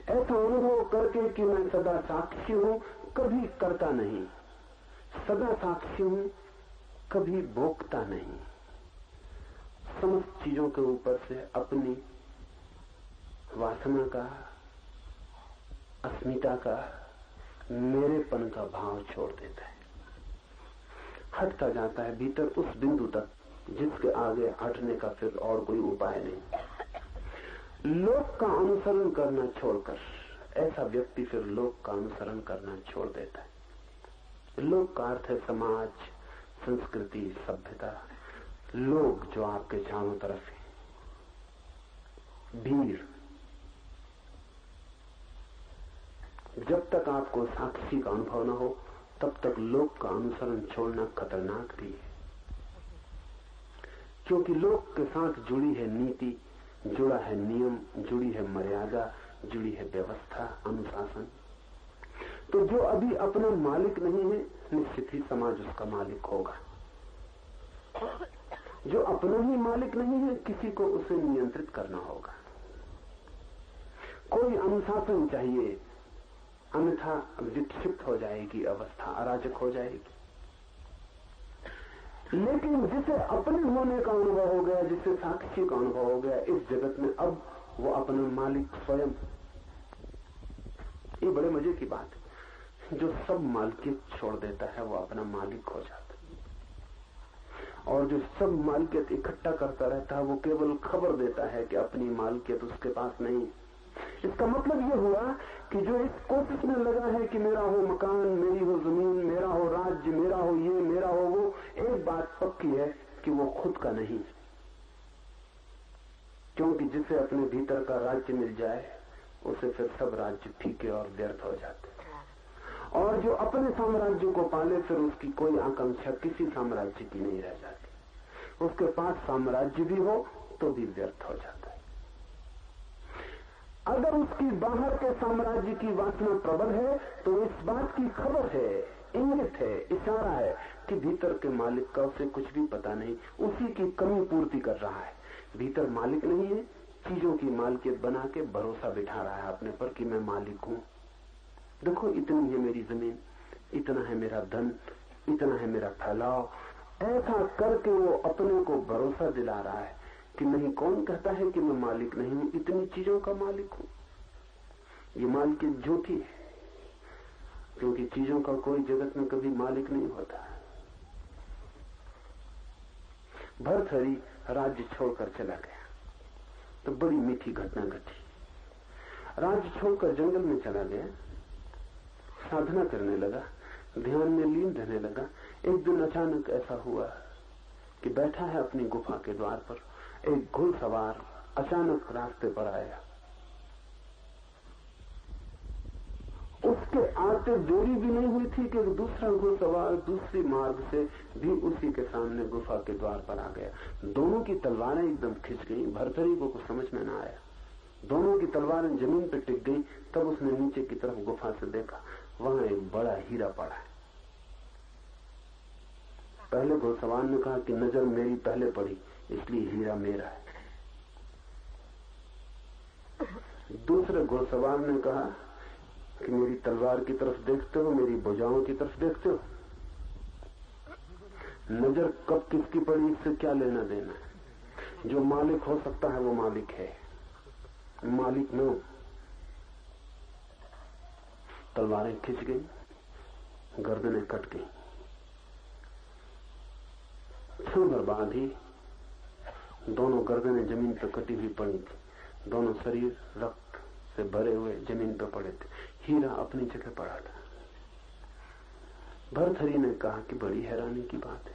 S2: ऐसा अनुभव करके कि मैं सदा साक्षी हूं, कभी करता नहीं, सदा साक्षी हूं, कभी भोगता नहीं। समस्त चीजों के ऊपर से अपनी वासना का, अस्मिता का, मेरेपन का भाव छोड़ देता है, हटता जाता है भीतर उस बिंदु तक जिसके आगे हटने का फिर और कोई उपाय नहीं। लोक का अनुसरण करना छोड़कर ऐसा व्यक्ति फिर लोक का अनुसरण करना छोड़ देता है। लोक का अर्थ है समाज, संस्कृति, सभ्यता, लोग जो आपके चारों तरफ है, भीड़। जब तक आपको साक्षी का अनुभव न हो तब तक लोक का अनुसरण छोड़ना खतरनाक भी है, क्योंकि लोक के साथ जुड़ी है नीति, जुड़ा है नियम, जुड़ी है मर्यादा, जुड़ी है व्यवस्था, अनुशासन। तो जो अभी अपना मालिक नहीं है, निश्चित ही समाज उसका मालिक होगा। जो अपना ही मालिक नहीं है, किसी को उसे नियंत्रित करना होगा। कोई अनुशासन चाहिए, अन्यथा विक्षिप्त हो जाएगी अवस्था, अराजक हो जाएगी। लेकिन जिसे अपने होने का अनुभव हो गया, जिसे साक्षी का अनुभव हो गया इस जगत में, अब वो अपना मालिक स्वयं। ये बड़े मजे की बात है। जो सब मालिकियत छोड़ देता है वो अपना मालिक हो जाता है, और जो सब मालिकियत इकट्ठा करता रहता है वो केवल खबर देता है कि अपनी मालिकियत उसके पास नहीं। इसका मतलब ये हुआ कि जो इस कोशिश में लगा है कि मेरा हो मकान, मेरी हो जमीन, मेरा हो राज्य, मेरा हो ये, मेरा हो वो, एक बात पक्की है कि वो खुद का नहीं। क्योंकि जिसे अपने भीतर का राज्य मिल जाए उसे फिर सब राज्य फीके और व्यर्थ हो जाते। और जो अपने साम्राज्य को पाले फिर उसकी कोई आकांक्षा किसी साम्राज्य की नहीं रह जाती। उसके पास साम्राज्य भी हो तो भी व्यर्थ हो जाता है। अगर उसकी बाहर के साम्राज्य की वासना प्रबल है तो इस बात की खबर है, इंगित है, इशारा है कि भीतर के मालिक का उसे कुछ भी पता नहीं, उसी की कमी पूर्ति कर रहा है। भीतर मालिक नहीं है, चीजों की मालिकियत बना के भरोसा बिठा रहा है अपने पर कि मैं मालिक हूं। देखो इतनी है मेरी जमीन, इतना है मेरा धन, इतना है मेरा फैलाव। ऐसा करके वो अपने को भरोसा दिला रहा है कि नहीं, कौन कहता है कि मैं मालिक नहीं हूं, इतनी चीजों का मालिक हूं। ये मालिकियत झूठी है, क्योंकि चीजों का कोई जगत में कभी मालिक नहीं होता। भर्तहरि राज्य छोड़कर चला गया तो बड़ी मीठी घटना घटी। राज्य छोड़कर जंगल में चला गया, साधना करने लगा, ध्यान में लीन रहने लगा। एक दिन अचानक ऐसा हुआ कि बैठा है अपनी गुफा के द्वार पर, एक घुड़सवार अचानक रास्ते पर आया। उसके आते देरी भी नहीं हुई थी कि दूसरा घुड़सवार दूसरी मार्ग से भी उसी के सामने गुफा के द्वार पर आ गया। दोनों की तलवारें एकदम खिंच गई। भर्तहरि को कुछ समझ में न आया, दोनों की तलवारें जमीन पर टिक गई। तब उसने नीचे की तरफ गुफा से देखा, वहां एक बड़ा हीरा पड़ा है। पहले घुड़सवार ने कहा कि नजर मेरी पहले पड़ी इसलिए हीरा मेरा है। दूसरे घुड़सवार ने कहा कि मेरी तलवार की तरफ देखते हो, मेरी भुजाओं की तरफ देखते हो, नजर कब किसकी पड़ी इससे क्या लेना देना है। जो मालिक हो सकता है वो मालिक है, मालिक न। तलवारें खिंच गई, गर्दनें कट गई। क्षण भर बाद ही दोनों गर्दनें जमीन पर कटी हुई पड़ी थी, दोनों शरीर रक्त से भरे हुए जमीन पर पड़े थे। हीरा अपनी जगह पड़ा था। भर्तहरि ने कहा कि बड़ी हैरानी की बात है,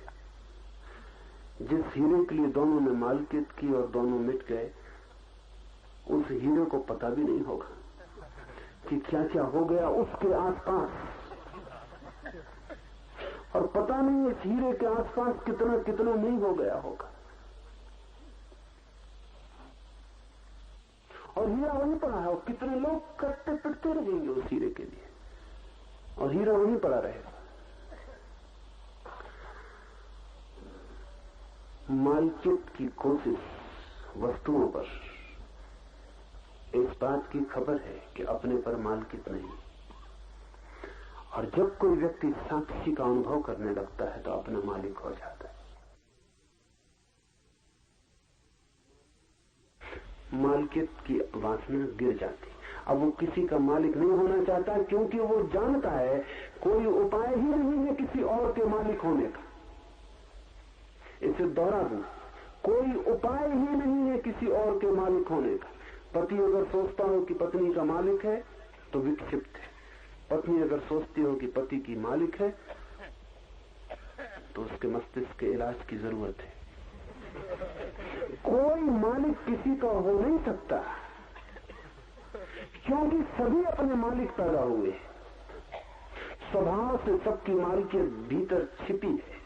S2: जिस हीरे के लिए दोनों ने मालिकियत की और दोनों मिट गए, उस हीरे को पता भी नहीं होगा कि क्या क्या हो गया उसके आसपास, और पता नहीं इस हीरे के आसपास कितना कितना नहीं हो गया होगा। और हीरा वहीं पड़ा है और कितने लोग कटते पिटते रहेंगे उस हीरे के लिए, और हीरा वहीं पड़ा रहेगा। मालिकियत की कोशिश वस्तुओं पर इस बात की खबर है कि अपने पर मालिकियत नहीं। और जब कोई व्यक्ति साक्षी का अनुभव करने लगता है तो अपना मालिक हो जाता है। मालिकियत की वासना गिर जाती। अब वो किसी का मालिक नहीं होना चाहता, क्योंकि वो जानता है कोई उपाय ही नहीं है किसी और के मालिक होने का। इसे दोहरा दूं, कोई उपाय ही नहीं है किसी और के मालिक होने का। पति अगर सोचता हो कि पत्नी का मालिक है तो विक्षिप्त है, पत्नी अगर सोचती हो कि पति की मालिक है तो उसके मस्तिष्क के इलाज की जरूरत है। कोई मालिक किसी का हो नहीं सकता, क्योंकि सभी अपने मालिक पैदा हुए। स्वभाव से सबकी मालिकियत भीतर छिपी है,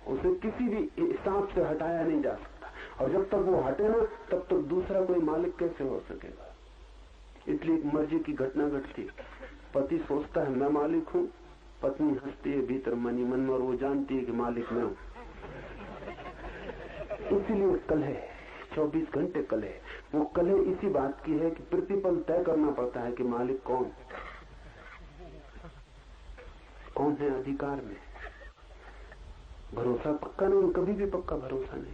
S2: उसे किसी भी हिसाब से हटाया नहीं जा सकता। और जब तक वो हटे ना तब तक दूसरा कोई मालिक कैसे हो सकेगा। इसलिए एक मर्जी की घटना घटती, पति सोचता है मैं मालिक हूं, पत्नी हंसती है भीतर मनी मन में और वो जानती है कि मालिक मैं हूं। इसीलिए कलह, 24 घंटे कलह। वो कलह इसी बात की है कि प्रतिपल तय करना पड़ता है कि मालिक कौन है अधिकार में। भरोसा पक्का नहीं, कभी भी पक्का भरोसा नहीं,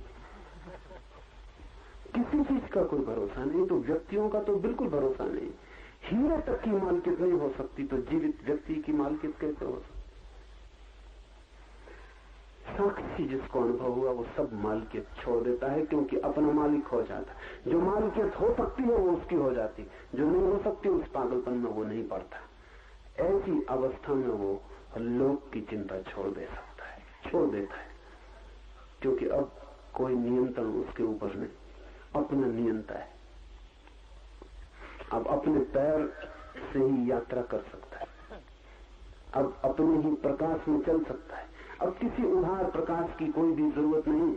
S2: किसी चीज का कोई भरोसा नहीं। तो व्यक्तियों का तो बिल्कुल भरोसा नहीं। हीरे तक की मालिकियत नहीं हो सकती तो जीवित व्यक्ति की मालिकियत कैसे हो सकती। साक्षी जिसको अनुभव हुआ वो सब मालिकियत छोड़ देता है, क्योंकि अपना मालिक हो जाता है। जो मालिकियत हो सकती है वो उसकी हो जाती, जो नहीं हो सकती उस पागलपन में वो नहीं पड़ता। ऐसी अवस्था में वो लोक की चिंता छोड़ दे सकता है, छोड़ देता है, क्योंकि अब कोई नियंत्रण उसके ऊपर नहीं, अपना नियंता है। अब अपने पैर से ही यात्रा कर सकता है, अब अपने ही प्रकाश में चल सकता है, अब किसी उधार प्रकाश की कोई भी जरूरत नहीं।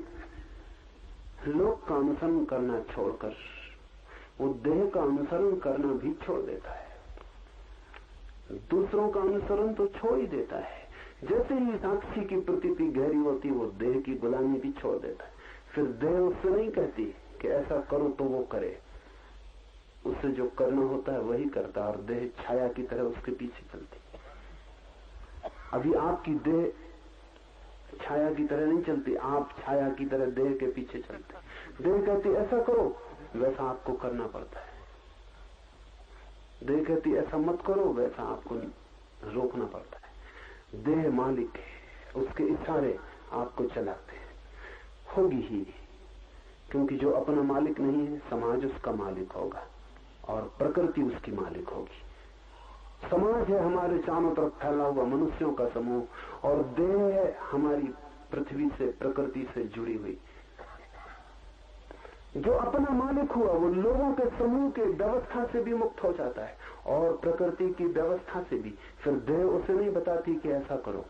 S2: लोक का अनुसरण करना छोड़कर वो देह का अनुसरण करना भी छोड़ देता है, दूसरों का अनुसरण तो छोड़ ही देता है। जैसे ही साक्षी की प्रतीति गहरी होती वो देह की गुलामी भी छोड़ देता है। फिर देह उससे नहीं कहती कि ऐसा करो तो वो करे, उससे जो करना होता है वही करता है, और देह छाया की तरह उसके पीछे चलती। अभी आपकी देह छाया की तरह नहीं चलती, आप छाया की तरह देह के पीछे चलते। देह कहती ऐसा करो, वैसा आपको करना पड़ता है। देह कहती ऐसा मत करो, वैसा आपको रोकना पड़ता है। देह मालिक है, उसके इशारे आपको चलाते हैं। होगी ही, क्योंकि जो अपना मालिक नहीं है समाज उसका मालिक होगा और प्रकृति उसकी मालिक होगी। समाज है हमारे चारों तरफ फैला हुआ मनुष्यों का समूह, और देह है हमारी पृथ्वी से प्रकृति से जुड़ी हुई। जो अपना मालिक हुआ वो लोगों के समूह के व्यवस्था से भी मुक्त हो जाता है और प्रकृति की व्यवस्था से भी। फिर देह उसे नहीं बताती कि ऐसा करो,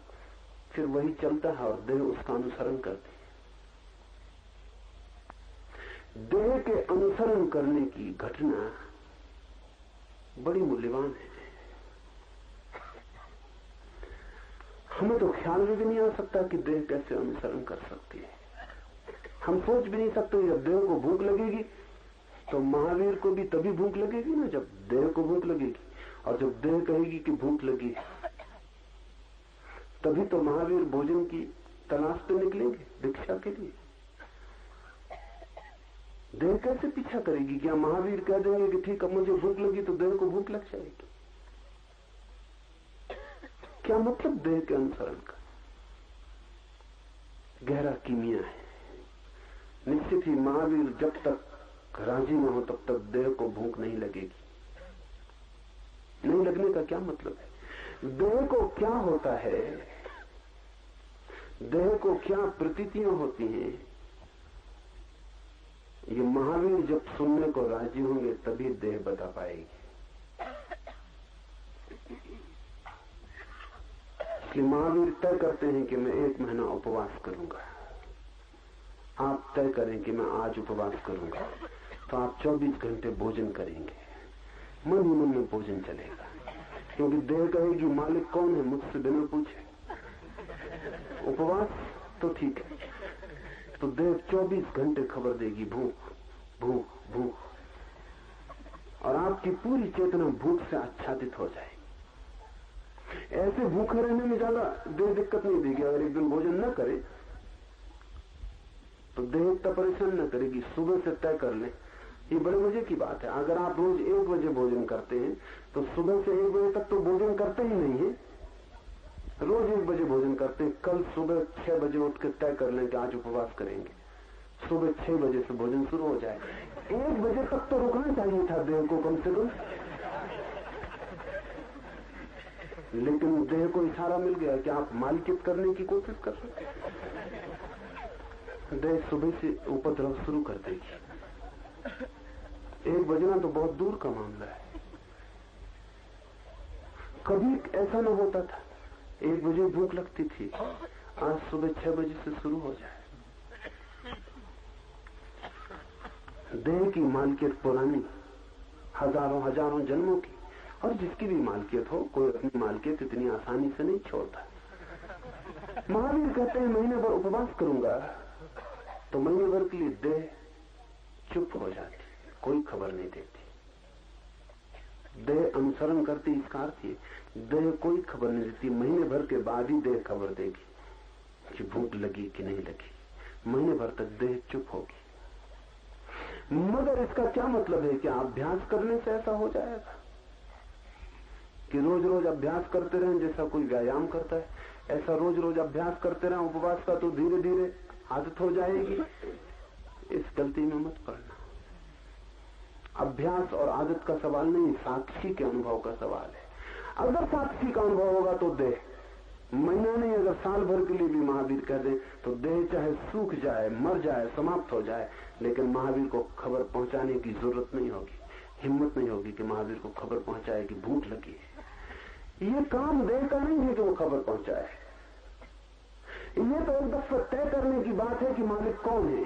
S2: फिर वही चलता है और देह उसका अनुसरण करती है। देह के अनुसरण करने की घटना बड़ी मूल्यवान है। हमें तो ख्याल में भी नहीं आ सकता कि देह कैसे अनुसरण कर सकती है। हम सोच भी नहीं सकते जब देह को भूख लगेगी तो महावीर को भी तभी भूख लगेगी ना जब देह को भूख लगेगी, और जब देह कहेगी कि भूख लगी तभी तो महावीर भोजन की तलाश पे निकलेंगे भिक्षा के लिए। देह कैसे पीछा करेगी? क्या महावीर कह देंगे कि ठीक अब मुझे भूख लगी तो देह को भूख लग जाएगी? क्या मतलब देह के अनुसरण का? गहरा कीमिया है। निश्चित ही महावीर जब तक राजी न हो तब तक देह को भूख नहीं लगेगी। नहीं लगने का क्या मतलब है? देह को क्या होता है, देह को क्या प्रतीतियां होती हैं, ये महावीर जब सुनने को राजी होंगे तभी देह बता पाएगी। इसलिए महावीर तय करते हैं कि मैं 1 महीना उपवास करूंगा। आप तय करें कि मैं आज उपवास करूंगा, तो आप 24 घंटे भोजन करेंगे। मन ही मन में भोजन चलेगा, क्योंकि देह कहेगी मालिक कौन है मुझसे बिना पूछे। उपवास तो ठीक है, तो देह 24 घंटे खबर देगी भूख भूख भूख, और आपकी पूरी चेतना भूख से आच्छादित हो जाएगी। ऐसे भूखे रहने में ज्यादा देह दिक्कत नहीं देगी। अगर एक दिन भोजन न करे तो देह इतना परेशान न करेगी। सुबह से तय कर ले, ये बड़े मजे की बात है। अगर आप रोज 1 बजे भोजन करते हैं तो सुबह से 1 बजे तक तो भोजन करते ही नहीं है, रोज 1 बजे भोजन करते हैं। कल सुबह 6 बजे उठ के तय कर लें कि आज उपवास करेंगे, सुबह 6 बजे से भोजन शुरू हो जाए। 1 बजे तक तो रुकना चाहिए था देह को कम से कम, लेकिन देह को इशारा मिल गया कि आप मालिकियत करने की कोशिश कर सकते हैं। देह सुबह से उपद्रव शुरू कर देगी। 1 बजना तो बहुत दूर का मामला है। कभी ऐसा न होता था 1 बजे भूख लगती थी, आज सुबह 6 बजे से शुरू हो जाए। देह की मालिकियत पुरानी, हजारों जन्मों की, और जिसकी भी मालिकियत हो, कोई अपनी मालिकियत इतनी आसानी से नहीं छोड़ता। महावीर कहते हैं महीने भर उपवास करूंगा, तो महीने भर के लिए देह चुप हो जाती, कोई खबर नहीं देती। देह अनुसरण करती, इसका अर्थ ये देह कोई खबर नहीं देती। महीने भर के बाद ही देह खबर देगी कि भूख लगी कि नहीं लगी। महीने भर तक देह चुप होगी। मगर इसका क्या मतलब है कि अभ्यास करने से ऐसा हो जाएगा कि रोज रोज अभ्यास करते रहें जैसा कोई व्यायाम करता है, ऐसा रोज रोज अभ्यास करते रहें उपवास का तो धीरे धीरे आदत हो जाएगी। इस गलती में मत पड़ना। अभ्यास और आदत का सवाल नहीं, साक्षी के अनुभव का सवाल है। अगर साक्षी का अनुभव होगा तो देह, महीना नहीं अगर साल भर के लिए भी महावीर कह दें तो देह चाहे सूख जाए, मर जाए, समाप्त हो जाए, लेकिन महावीर को खबर पहुंचाने की जरूरत नहीं होगी, हिम्मत नहीं होगी कि महावीर को खबर पहुंचाए कि भूख लगी है। ये काम देह का नहीं है कि वो खबर पहुंचाए। ये तो एक दफा तय करने की बात है कि मालिक कौन है।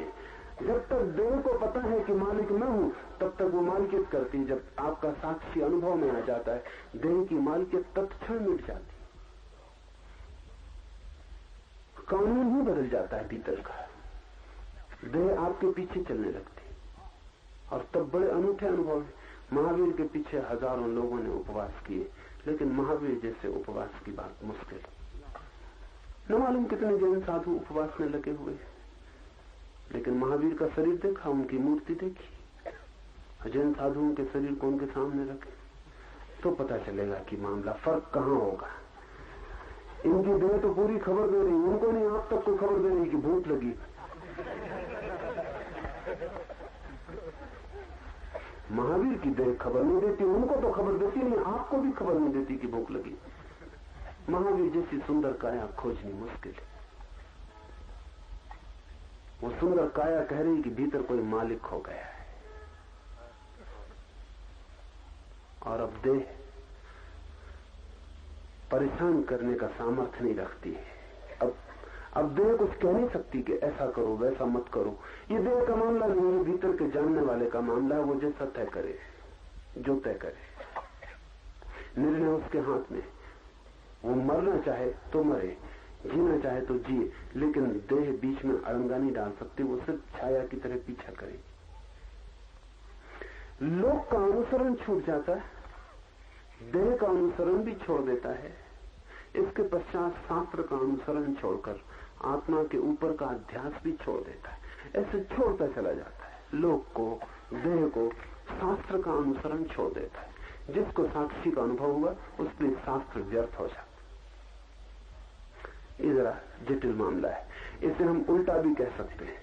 S2: जब तक देह को पता है कि मालिक मैं हूं तब तक वो मालिकियत करती। जब आपका साक्षी अनुभव में आ जाता है, देह की मालिकियत तत्क्षण मिट जाती, कानून ही बदल जाता है भीतर का। देह आपके पीछे चलने लगती और तब बड़े अनूठे अनुभव है। महावीर के पीछे हजारों लोगों ने उपवास किए, लेकिन महावीर जैसे उपवास की बात मुश्किल। न मालूम कितने जैन साधु उपवास में लगे हुए, लेकिन महावीर का शरीर देखा, उनकी मूर्ति देखी। जैन साधुओं के शरीर को उनके सामने रखे तो पता चलेगा कि मामला फर्क कहां होगा। इनकी देह तो पूरी खबर दे रही, उनको नहीं आप तक को खबर दे रही कि भूख लगी। महावीर की देह खबर नहीं देती, उनको तो खबर देती नहीं, आपको भी खबर नहीं देती कि भूख लगी। महावीर जैसी सुंदर काया खोजनी मुश्किल है। वो सुंदर काया कह रही कि भीतर कोई मालिक हो गया है, और अब देह परेशान करने का सामर्थ्य नहीं रखती है। अब देह कुछ कह नहीं सकती कि ऐसा करो वैसा मत करो। ये देह का मामला नहीं है, भीतर के जानने वाले का मामला है। वो जैसा तय करे, जो तय करे, निर्णय उसके हाथ में। वो मरना चाहे तो मरे, जीना चाहे तो जिए, लेकिन देह बीच में अड़ंगा नहीं डाल सकती। वो सिर्फ छाया की तरह पीछा करे। लोक का अनुसरण छूट जाता है, देह का अनुसरण भी छोड़ देता है। इसके पश्चात शास्त्र का अनुसरण छोड़कर आत्मा के ऊपर का अध्यास भी छोड़ देता है। ऐसे छोड़ता चला जाता है। लोक को, देह को, शास्त्र का अनुसरण छोड़ देता है। जिसको साक्षी का अनुभव हुआ उसके लिए शास्त्र व्यर्थ हो जाता। ये जरा जटिल मामला है। इसे हम उल्टा भी कह सकते हैं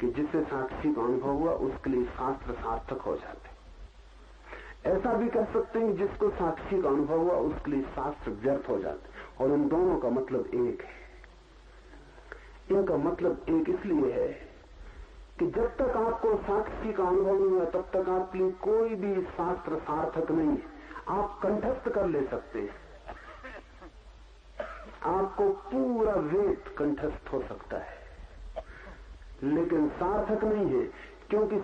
S2: कि जिससे साक्षी का अनुभव हुआ उसके लिए शास्त्र सार्थक हो जाते। ऐसा भी कह सकते हैं जिसको साक्षी का अनुभव हुआ उसके लिए शास्त्र व्यर्थ हो जाते। और इन दोनों का मतलब एक है। इनका मतलब एक इसलिए है कि जब तक आपको साक्षी का अनुभव नहीं हुआ तब तक आपके लिए कोई भी शास्त्र सार्थक नहीं है। आप कंठस्थ कर ले सकते हैं, आपको पूरा वेद कंठस्थ हो सकता है, लेकिन सार्थक नहीं है, क्योंकि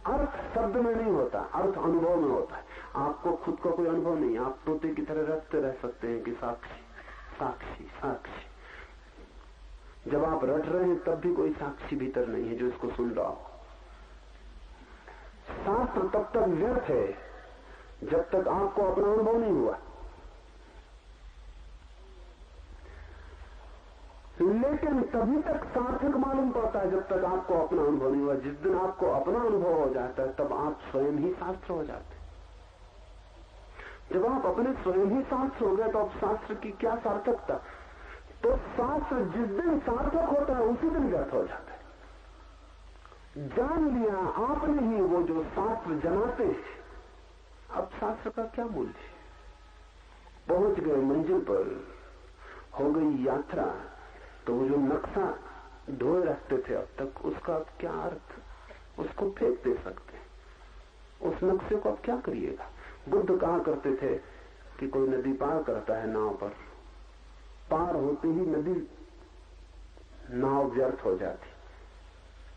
S2: अर्थ शब्द में नहीं होता, अर्थ अनुभव में होता है। आपको खुद का कोई अनुभव नहीं। आप तोते की तरह रटते रह सकते हैं कि साक्षी साक्षी साक्षी। जब आप रट रहे हैं तब भी कोई साक्षी भीतर नहीं है जो इसको सुन रहा हो। शास्त्र तब तक व्यर्थ है जब तक आपको अपना अनुभव नहीं हुआ, लेकिन तभी तक सार्थक मालूम पड़ता है जब तक आपको अपना अनुभव नहीं हुआ। जिस दिन आपको अपना अनुभव हो जाता है तब आप स्वयं ही शास्त्र हो जाते हैं। जब आप अपने स्वयं ही शास्त्र हो गए तो अब शास्त्र की क्या सार्थकता। तो शास्त्र जिस दिन सार्थक होता है उसी दिन व्यर्थ हो जाता है। जान लिया आपने ही वो जो शास्त्र जनाते हैं, अब शास्त्र का क्या मूल्य। पहुंच गए मंजिल पर, हो गई यात्रा, तो वो जो नक्शा ढोए रखते थे अब तक, उसका अब क्या अर्थ। उसको फेंक दे सकते हैं। उस नक्शे को अब क्या करिएगा। बुद्ध कहा करते थे कि कोई नदी पार करता है नाव पर, पार होते ही नदी नाव व्यर्थ हो जाती,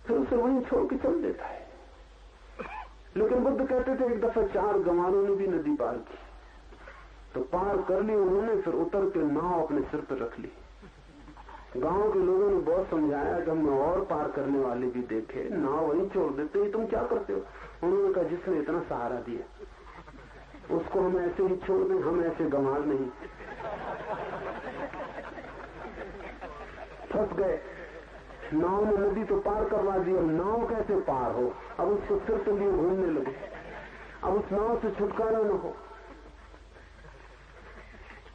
S2: फिर उसे वहीं छोड़ के चल देता है। लेकिन बुद्ध कहते थे एक दफा 4 गंवारों ने भी नदी पार की, तो पार कर ली उन्होंने, फिर उतर के नाव अपने सिर पर रख ली। गांव के लोगों ने बहुत समझाया कि हमने और पार करने वाले भी देखे, नाव वहीं छोड़ देते हैं, तुम क्या करते हो। उन्होंने कहा जिसने इतना सहारा दिया उसको हम ऐसे ही छोड़ दें, हम ऐसे गंवार नहीं। फंस गए, नाव ने नदी तो पार करवा दी, अब नाव कैसे पार हो। अब उसको सिर पे लिए घूमने लगे, अब उस नाव से छुटकारा न हो।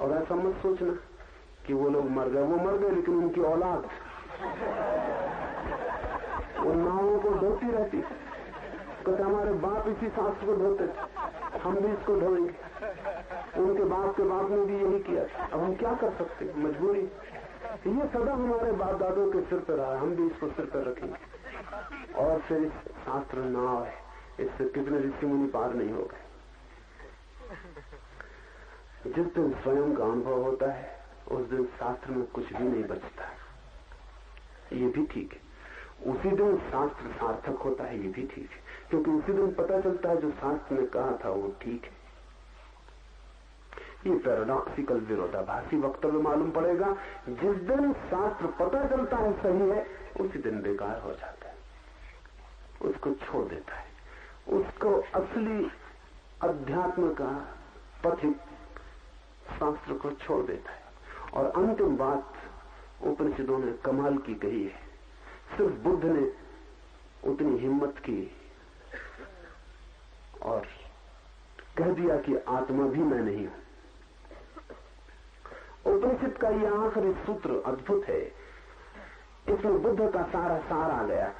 S2: और ऐसा मत सोचना कि वो लोग मर गए, वो मर गए लेकिन उनकी औलाद वो नावों को धोती रहती, कहते हमारे बाप इसी शास्त्र को धोते थे, हम भी इसको धोएंगे। उनके बाप के बाप ने भी यही किया। अब हम क्या कर सकते, मजबूरी। ये सदा हमारे बाप दादों के सिर पर रहा, हम भी इसको सिर पर रखेंगे। और फिर इस शास्त्र नाव है, इससे कितने ऋषि मुनि पार नहीं हो गए। जिस दिन स्वयं का अनुभव होता है उस दिन शास्त्र में कुछ भी नहीं बचता। ये भी ठीक है, उसी दिन शास्त्र सार्थक होता है, ये भी ठीक है, क्योंकि उसी दिन पता चलता है जो शास्त्र ने कहा था वो ठीक है। ये पैराडॉक्सिकल विरोधाभासी वक्तव्य मालूम पड़ेगा। जिस दिन शास्त्र पता चलता है सही है, उसी दिन बेकार हो जाता है, उसको छोड़ देता है, उसको असली अध्यात्म का पथिक शास्त्र को छोड़ देता है। और अंतिम बात उपनिषदों ने कमाल की कही है, सिर्फ बुद्ध ने उतनी हिम्मत की और कह दिया कि आत्मा भी मैं नहीं हूं। उपनिषद का यह आखिरी सूत्र अद्भुत है, इसमें बुद्ध का सारा सार आ गया।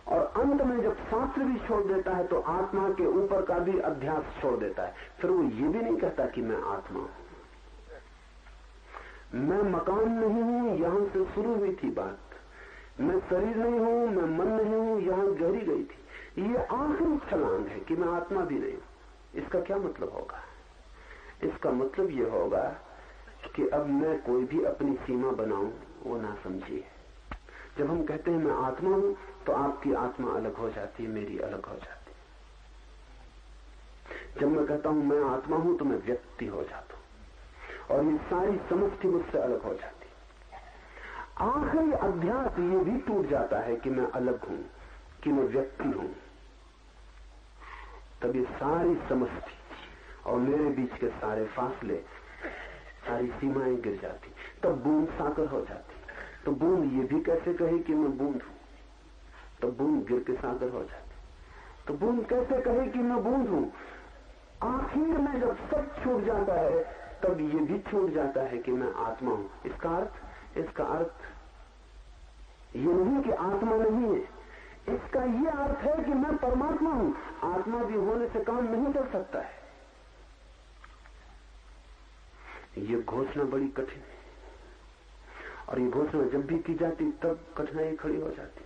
S2: और अंत में जब शास्त्र भी छोड़ देता है तो आत्मा के ऊपर का भी अध्यास छोड़ देता है। फिर वो ये भी नहीं कहता कि मैं आत्मा हूं, मैं मकान नहीं हूं, यहां से शुरू हुई थी बात, मैं शरीर नहीं हूं, मैं मन नहीं हूं, यहां गहरी गई थी। ये आखिरी छलांग है कि मैं आत्मा भी नहीं हूं। इसका क्या मतलब होगा? इसका मतलब ये होगा कि अब मैं कोई भी अपनी सीमा बनाऊं वो ना समझिए। जब हम कहते हैं मैं आत्मा हूं तो आपकी आत्मा अलग हो जाती है, मेरी अलग हो जाती है। जब मैं कहता हूं मैं आत्मा हूं तो मैं व्यक्ति हो जाता हूं और ये सारी समष्टि मुझसे अलग हो जाती है। आखिरी अध्यास ये भी टूट जाता है कि मैं अलग हूं, कि मैं व्यक्ति हूं। तब ये सारी समष्टि और मेरे बीच के सारे फासले, सारी सीमाएं गिर जाती। तब बूंद सागर हो जाती। तो बूंद ये भी कैसे कहे कि मैं बूंद हूं, तो बूंद गिर के सागर हो जाती। तो बूंद कैसे कहे कि मैं बूंद हूं? आखिर में जब सब छूट जाता है तब ये भी छूट जाता है कि मैं आत्मा हूं। इसका अर्थ ये नहीं कि आत्मा नहीं है, इसका ये अर्थ है कि मैं परमात्मा हूं। आत्मा भी होने से काम नहीं चल सकता है। ये घोषणा बड़ी कठिन है और ये घोषणा जब भी की जाती तब कठिनाई खड़ी हो जाती।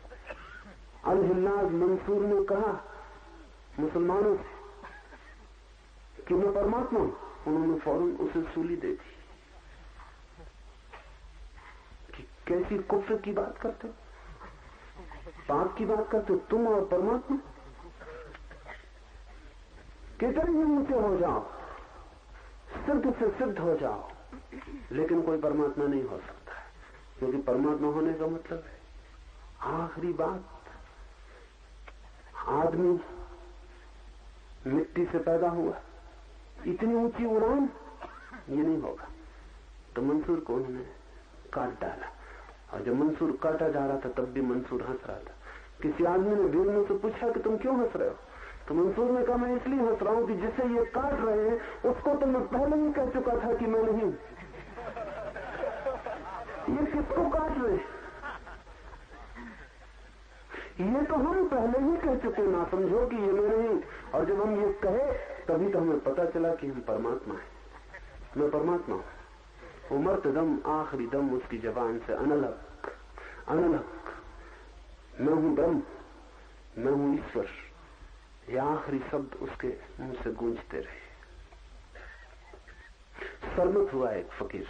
S2: अल-हिल्लाज मंसूर ने कहा मुसलमानों से कि मैं परमात्मा हूं, उन्होंने फौरन उसे सूली दे दी कि कैसी कुफ्र की बात करते हो, पाप की बात करते हो तुम और परमात्मा। कितने ही ऊंचे हो जाओ, सिद्ध से सिद्ध हो जाओ, लेकिन कोई परमात्मा नहीं हो सकता है, क्योंकि परमात्मा होने का मतलब है आखिरी बात। आदमी मिट्टी से पैदा हुआ, इतनी ऊंची उड़ान ये नहीं होगा। तो मंसूर को उन्होंने काट डाला और जब मंसूर काटा जा रहा था तब भी मंसूर हंस रहा था। किसी आदमी ने भीड़ में से पूछा कि तुम क्यों हंस रहे हो? तो मंसूर ने कहा मैं इसलिए हंस रहा हूं कि जिसे ये काट रहे हैं उसको तो मैं पहले ही कह चुका था कि मैं नहीं हूं। ये किसको काट रहे? ये तो हम पहले ही कह चुके, ना समझो कि ये मैं नहीं। और जब हम ये कहे तभी तो हमें पता चला कि हम परमात्मा हैं। मैं परमात्मा हूं। उमरत दम आखिरी दम उसकी जबान से अनलक अनलक, मैं हूं ब्रह्म, मैं हूं ईश्वर। ये आखिरी शब्द उसके मुंह से गूंजते रहे। सरमत हुआ एक फकीर,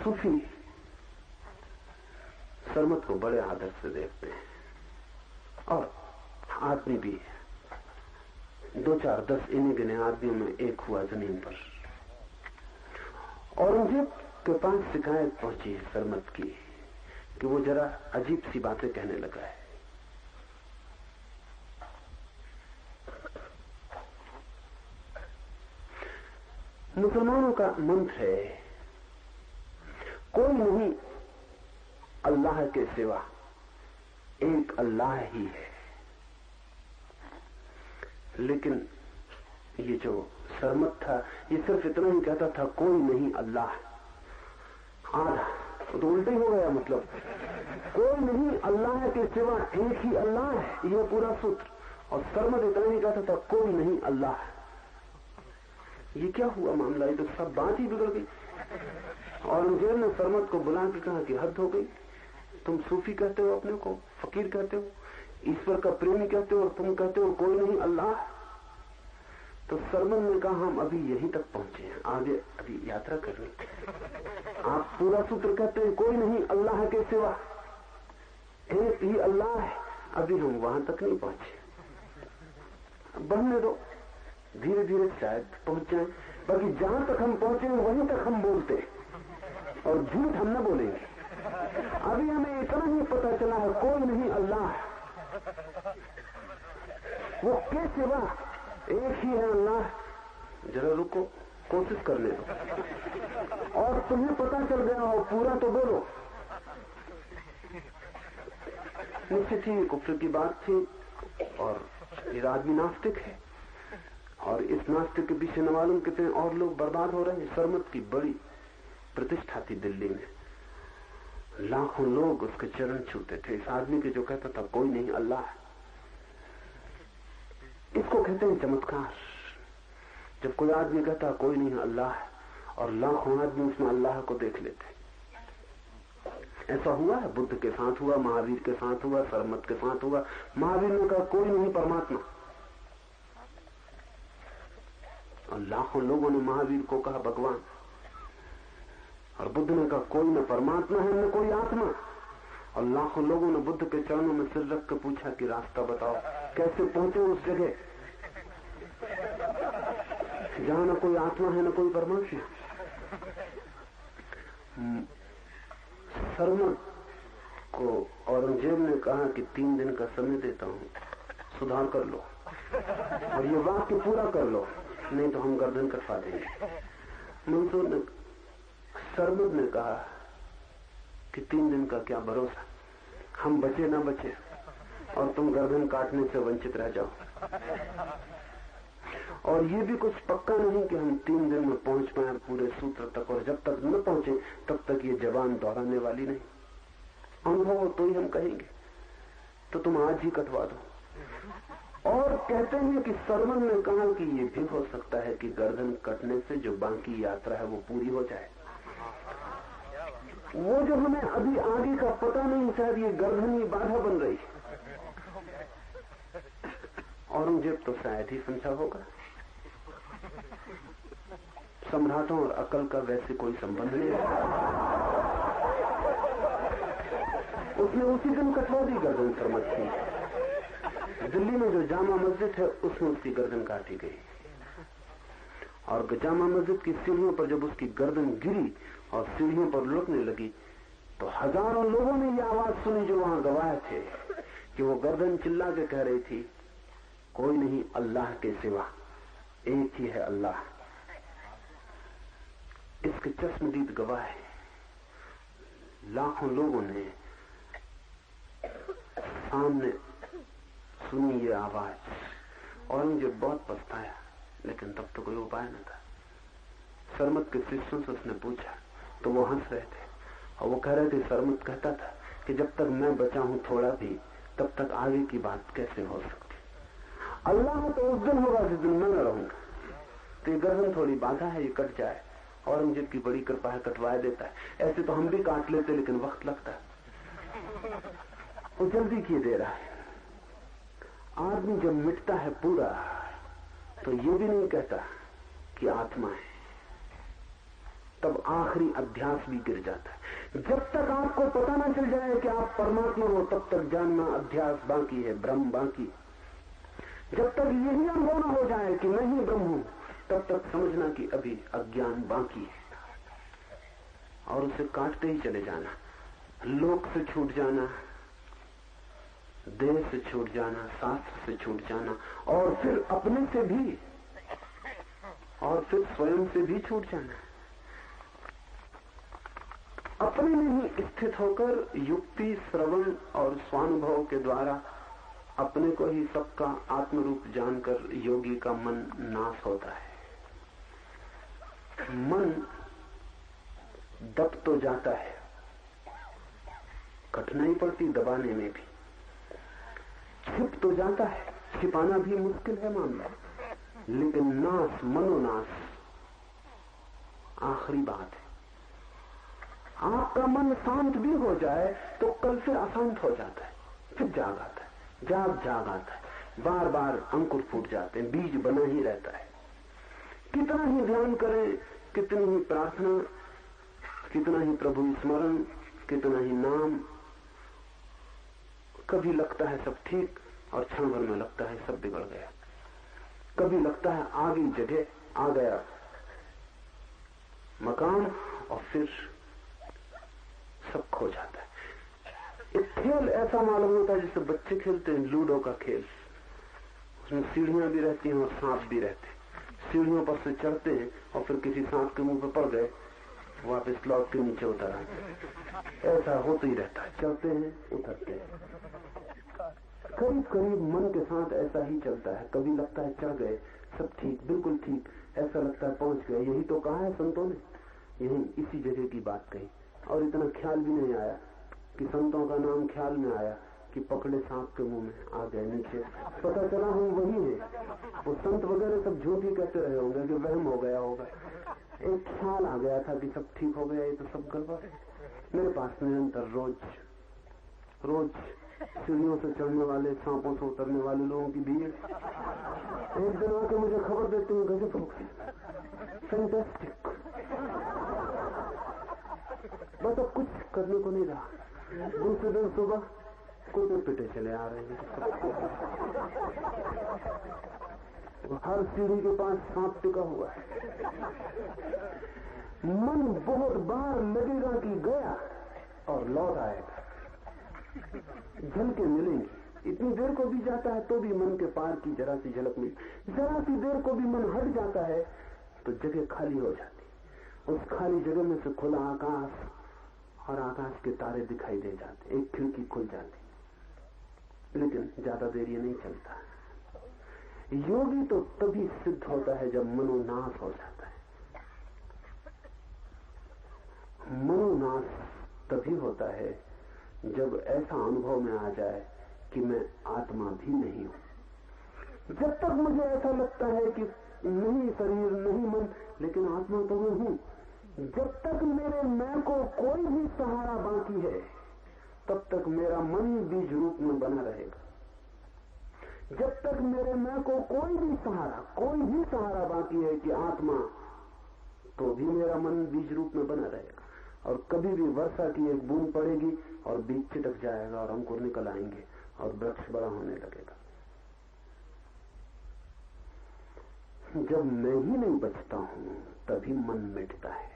S2: सूफी सरमत को बड़े आदर से देखते हैं और आदमी भी 2 4 10 इन्हीं गिने आदमियों में एक हुआ जमीन पर। औरंगजेब के पास शिकायत पहुंची है सरमत की कि वो जरा अजीब सी बातें कहने लगा है। मुसलमानों का मंत्र है कोई नहीं अल्लाह के सिवा, एक अल्लाह ही है। लेकिन ये जो सरमत था ये सिर्फ इतना ही कहता था कोई नहीं अल्लाह, आधा तो उल्टे हो गया, मतलब कोई नहीं अल्लाह के सिवा एक ही अल्लाह है, यह पूरा सूत्र। और सरमत इतना ही कहता था कोई नहीं अल्लाह। ये क्या हुआ मामला, ये तो सब बात ही बिगड़ गई। औरंगजेब ने सरमत को बुला के कहा कि हद हो गई, तुम सूफी कहते हो, अपने को फकीर कहते हो, ईश्वर का प्रेमी कहते हो, और तुम कहते हो कोई नहीं अल्लाह। तो सरमत ने कहा हम अभी यहीं तक पहुंचे हैं, आगे अभी यात्रा करनी। आप पूरा सूत्र कहते हैं कोई नहीं अल्लाह के सिवा, एक ही अल्लाह है, अभी हम वहां तक नहीं पहुंचे, बढ़ने दो, धीरे धीरे शायद पहुंच जाए। बाकी जहां तक हम पहुंचे वहीं तक हम बोलते और झूठ हम न बोलेंगे। अभी हमें इतना ही पता चला है कोई नहीं अल्लाह, वो के सिवा एक ही है अल्लाह। जरा रुको, कोशिश करने दो, और तुम्हें पता चल गया हो पूरा तो बोलो। निश्चित ही कुफ्र की बात थी, और ये आदमी नास्तिक है, और इस नास्तिक के पीछे न मालूम कितने और लोग बर्बाद हो रहे हैं। सरमत की बड़ी प्रतिष्ठा थी दिल्ली में, लाखों लोग उसके चरण छूते थे इस आदमी के जो कहता था कोई नहीं अल्लाह। इसको कहते हैं चमत्कार, जब कोई आदमी कहता कोई नहीं अल्लाह और लाखों आदमी उसमें अल्लाह को देख लेते। ऐसा हुआ है, बुद्ध के साथ हुआ, महावीर के साथ हुआ, सरमत के साथ हुआ। महावीर ने कहा कोई नहीं परमात्मा, और लाखों लोगों ने महावीर को कहा भगवान, और बुद्ध ने कहा कोई न परमात्मा है न कोई आत्मा, और लाखों लोगों ने बुद्ध के चरणों में सिर रख कर पूछा कि रास्ता बताओ, कैसे पहुंचे उस जगह जहां न कोई आत्मा है न कोई परमात्मा। सरमत को औरंगजेब ने कहा कि 3 दिन का समय देता हूं, सुधार कर लो और ये वाक्य पूरा कर लो, नहीं तो हम गर्दन कटवा देंगे। मंसूर ने, सरमत ने कहा कि 3 दिन का क्या भरोसा, हम बचे ना बचे और तुम गर्दन काटने से वंचित रह जाओ। और ये भी कुछ पक्का नहीं कि हम 3 दिन में पहुंच पाए पूरे सूत्र तक, और जब तक न पहुंचे तब तक ये जबान दोहराने वाली नहीं। अनुभव तो ही हम कहेंगे, तो तुम आज ही कटवा दो। और कहते हैं कि सरमत ने कहा कि ये भी हो सकता है कि गर्दन कटने से जो बाकी यात्रा है वो पूरी हो जाए। वो जो हमें अभी आगे का पता नहीं, शायद ये गर्दन ही बाधा बन रही। औरंगजेब तो शायद ही समझा होगा, सम्राटों और अकल का वैसे कोई संबंध नहीं है। उसने उसी दिन कटवा दी गर्दन सरमत की। दिल्ली में जो जामा मस्जिद है उसमें उसकी गर्दन काटी गई, और जामा मस्जिद की सीढ़ियों पर जब उसकी गर्दन गिरी और सीढ़ियों पर लुढ़कने लगी तो हजारों लोगों ने ये आवाज सुनी जो वहां गवाह थे कि वो गर्दन चिल्ला के कह रही थी कोई नहीं अल्लाह के सिवा, एक ही है अल्लाह। इसके चश्मदीद गवाह है। लाखों लोगों ने सामने सुनी ये आवाज। औरंगजेब बहुत पछताया, लेकिन तब तो कोई उपाय न था। सरमत के शिष्यों से उसने पूछा तो वो हंस रहे थे, और वो कह रहे थे, सरमत कहता था कि जब तक मैं बचा हूं थोड़ा भी, तब तक आगे की बात कैसे हो सकती। अल्लाह तो उस दिन होगा जिस दिन मैं न रहूंगा, तो ये गर्दन थोड़ी बाधा है, ये कट जाए। औरंगजेब की बड़ी कृपा है, कटवा देता है। ऐसे तो हम भी काट लेते, लेकिन वक्त लगता है, वो जल्दी किए दे रहा है। आदमी जब मिटता है पूरा तो ये भी नहीं कहता कि आत्मा है, तब आखिरी अध्यास भी गिर जाता है। जब तक आपको पता ना चल जाए कि आप परमात्मा हो, तब तक जानना अध्यास बाकी है, भ्रम बाकी। जब तक यही अनुभव न हो जाए कि मैं ही ब्रह्म हूं, तब तक समझना कि अभी अज्ञान बाकी है, और उसे काटते ही चले जाना। लोक से छूट जाना, देह से छूट जाना, शास्त्र से छूट जाना, और फिर अपने से भी, और फिर स्वयं से भी छूट जाना। अपने में ही स्थित होकर युक्ति, श्रवण और स्वानुभव के द्वारा अपने को ही सबका आत्मरूप जानकर योगी का मन नाश होता है। मन दब तो जाता है, कठिनाई पड़ती दबाने में भी, छिप तो जाता है, छिपाना भी मुश्किल है मामला, लेकिन नाश, मनोनाश आखिरी बात है। आपका मन शांत भी हो जाए तो कल फिर अशांत हो जाता है, फिर जाग आता है, जाग आता है, बार बार अंकुर फूट जाते हैं, बीज बना ही रहता है। कितना ही ध्यान करें, कितनी ही प्रार्थना, कितना ही प्रभु स्मरण, कितना ही नाम, कभी लगता है सब ठीक और क्षण भर में लगता है सब बिगड़ गया। कभी लगता है आ गई जगह, आ गया मकान, और फिर सब खो जाता है। एक खेल ऐसा मालूम होता है जैसे बच्चे खेलते हैं लूडो का खेल। उसमें सीढ़ियां भी रहती हैं और सांप भी रहते हैं। सीढ़ियों पर से चढ़ते हैं और फिर किसी सांप के मुंह पर पड़ गए, वापस लौट के नीचे उतर आते। ऐसा होता ही रहता है, चलते हैं उतरते हैं। करीब करीब मन के साथ ऐसा ही चलता है। कभी लगता है चढ़ गए, सब ठीक, बिल्कुल ठीक, ऐसा लगता है पहुंच गए। यही तो कहा है संतों ने, यही इसी जगह की बात कही। और इतना ख्याल भी नहीं आया कि संतों का नाम ख्याल में आया कि पकड़े सांप के मुंह में आ गए नीचे। पता चला हम वही है। वो संत वगैरह सब झूठ ही कहते रहे होंगे कि वहम हो गया होगा। एक ख्याल आ गया था कि सब ठीक हो गया, ये तो सब गड़बड़ है। मेरे पास निरंतर रोज सीढ़ियों से चढ़ने वाले, सांपों से उतरने वाले लोगों की भीड़। एक दिन आके मुझे खबर देते हैं, गजब हो गई, फैंटास्टिक। बस अब कुछ करने को नहीं रहा। दूसरे दिन सुबह कूदे पिटे चले आ रहे हैं। हर सीढ़ी के पास सांप टिका हुआ है। मन बहुत बार लगेगा कि गया और लौट आएगा, झलके मिलेंगी। इतनी देर को भी जाता है तो भी मन के पार की जरा सी झलक मिली। जरा सी देर को भी मन हट जाता है तो जगह खाली हो जाती। उस खाली जगह में से खुला आकाश और आकाश के तारे दिखाई दे जाते, एक खिड़की खुल जाती। लेकिन ज्यादा देर ये नहीं चलता। योगी तो तभी सिद्ध होता है जब मनोनाश हो जाता है। मनोनाश तभी होता है जब ऐसा अनुभव में आ जाए कि मैं आत्मा भी नहीं हूं। जब तक मुझे ऐसा लगता है कि नहीं शरीर, नहीं मन, लेकिन आत्मा तो मैं हूं, जब तक मेरे मैं को कोई भी सहारा बाकी है, तब तक मेरा मन बीज रूप में बना रहेगा। जब तक मेरे मैं को कोई भी सहारा बाकी है कि आत्मा, तो भी मेरा मन बीज रूप में बना रहेगा। और कभी भी वर्षा की एक बूंद पड़ेगी और बीज छिटक जाएगा और अंकुर निकल आएंगे और वृक्ष बड़ा होने लगेगा। जब मैं ही नहीं बचता हूं तभी मन मिटता है।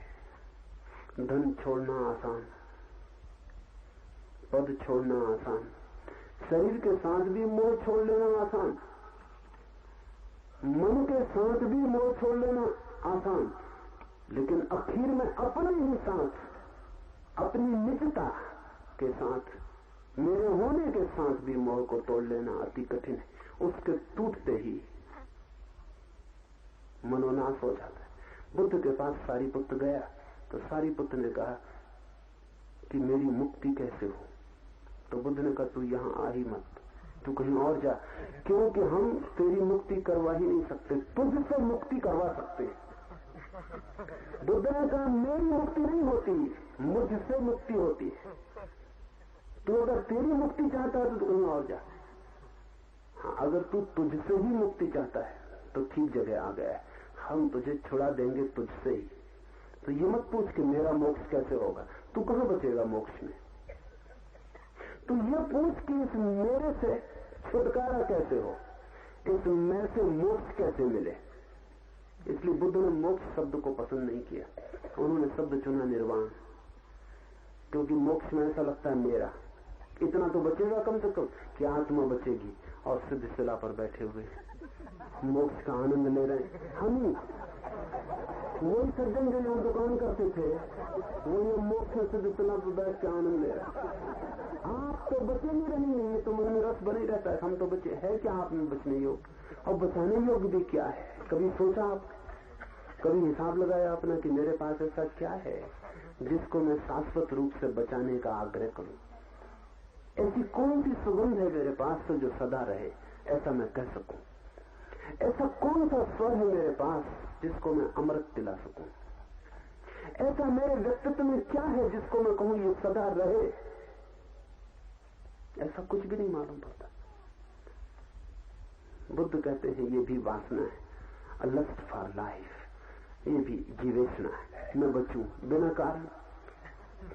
S2: धन छोड़ना आसान, पद छोड़ना आसान, शरीर के साथ भी मोह छोड़ लेना आसान, मन के साथ भी मोह छोड़ लेना आसान, लेकिन आखिर में अपने ही साथ, अपनी निजता के साथ, मेरे होने के साथ भी मोह को तोड़ लेना अति कठिन है। उसके टूटते ही मनोनाश हो जाता है। बुद्ध के पास सारीपुत्र गया तो सारीपुत्र ने कहा कि मेरी मुक्ति कैसे हो? तो बुद्ध ने कहा तू यहां आ ही मत, तू कहीं और जा, क्योंकि हम तेरी मुक्ति करवा ही नहीं सकते, तुझसे मुक्ति करवा सकते हैं। बुद्ध ने कहा मेरी मुक्ति नहीं होती, मुझसे मुक्ति होती है। तू अगर तेरी मुक्ति चाहता है तो कहीं और जा। हाँ, अगर तू तुझसे ही मुक्ति चाहता है तो ठीक जगह आ गया है, हम तुझे छुड़ा देंगे तुझसे ही। तो ये मत पूछ कि मेरा मोक्ष कैसे होगा, तू कहां बचेगा मोक्ष में। तू ये पूछ कि इस मेरे से छुटकारा कैसे हो, इस मैं से मोक्ष कैसे मिले। इसलिए बुद्ध ने मोक्ष शब्द को पसंद नहीं किया, उन्होंने शब्द चुना निर्वाण, क्योंकि मोक्ष में ऐसा लगता है मेरा, इतना तो बचेगा कम से कम कि आत्मा बचेगी। और सिद्ध शिला पर बैठे हुए मोक्ष का आनंद ले रहे हैं हम ही। वही सज्जन जो यहाँ दुकान करते थे वो ये मोक्ष से जितना पर बैठ के आनंद ले आप तो बचे नहीं रहेंगे, तो मन में रस बने रहता है। हम तो बचे है क्या आप में बचने योग्य और बचाने योग्य भी क्या है? कभी सोचा आप, कभी हिसाब लगाया अपना कि मेरे पास ऐसा क्या है जिसको मैं शाश्वत रूप से बचाने का आग्रह करूं? ऐसी कौन सी सुगंध है मेरे पास तो जो सदा रहे, ऐसा मैं कह सकूं? ऐसा कौन सा स्वर है मेरे पास जिसको मैं अमृत दिला सकूं? ऐसा मेरे व्यक्तित्व में क्या है जिसको मैं कहूं ये सदा रहे? ऐसा कुछ भी नहीं मालूम पड़ता। बुद्ध कहते हैं ये भी वासना है, अ लस्ट फॉर लाइफ, ये भी जीवेशना है। मैं बचूं बिना कारण,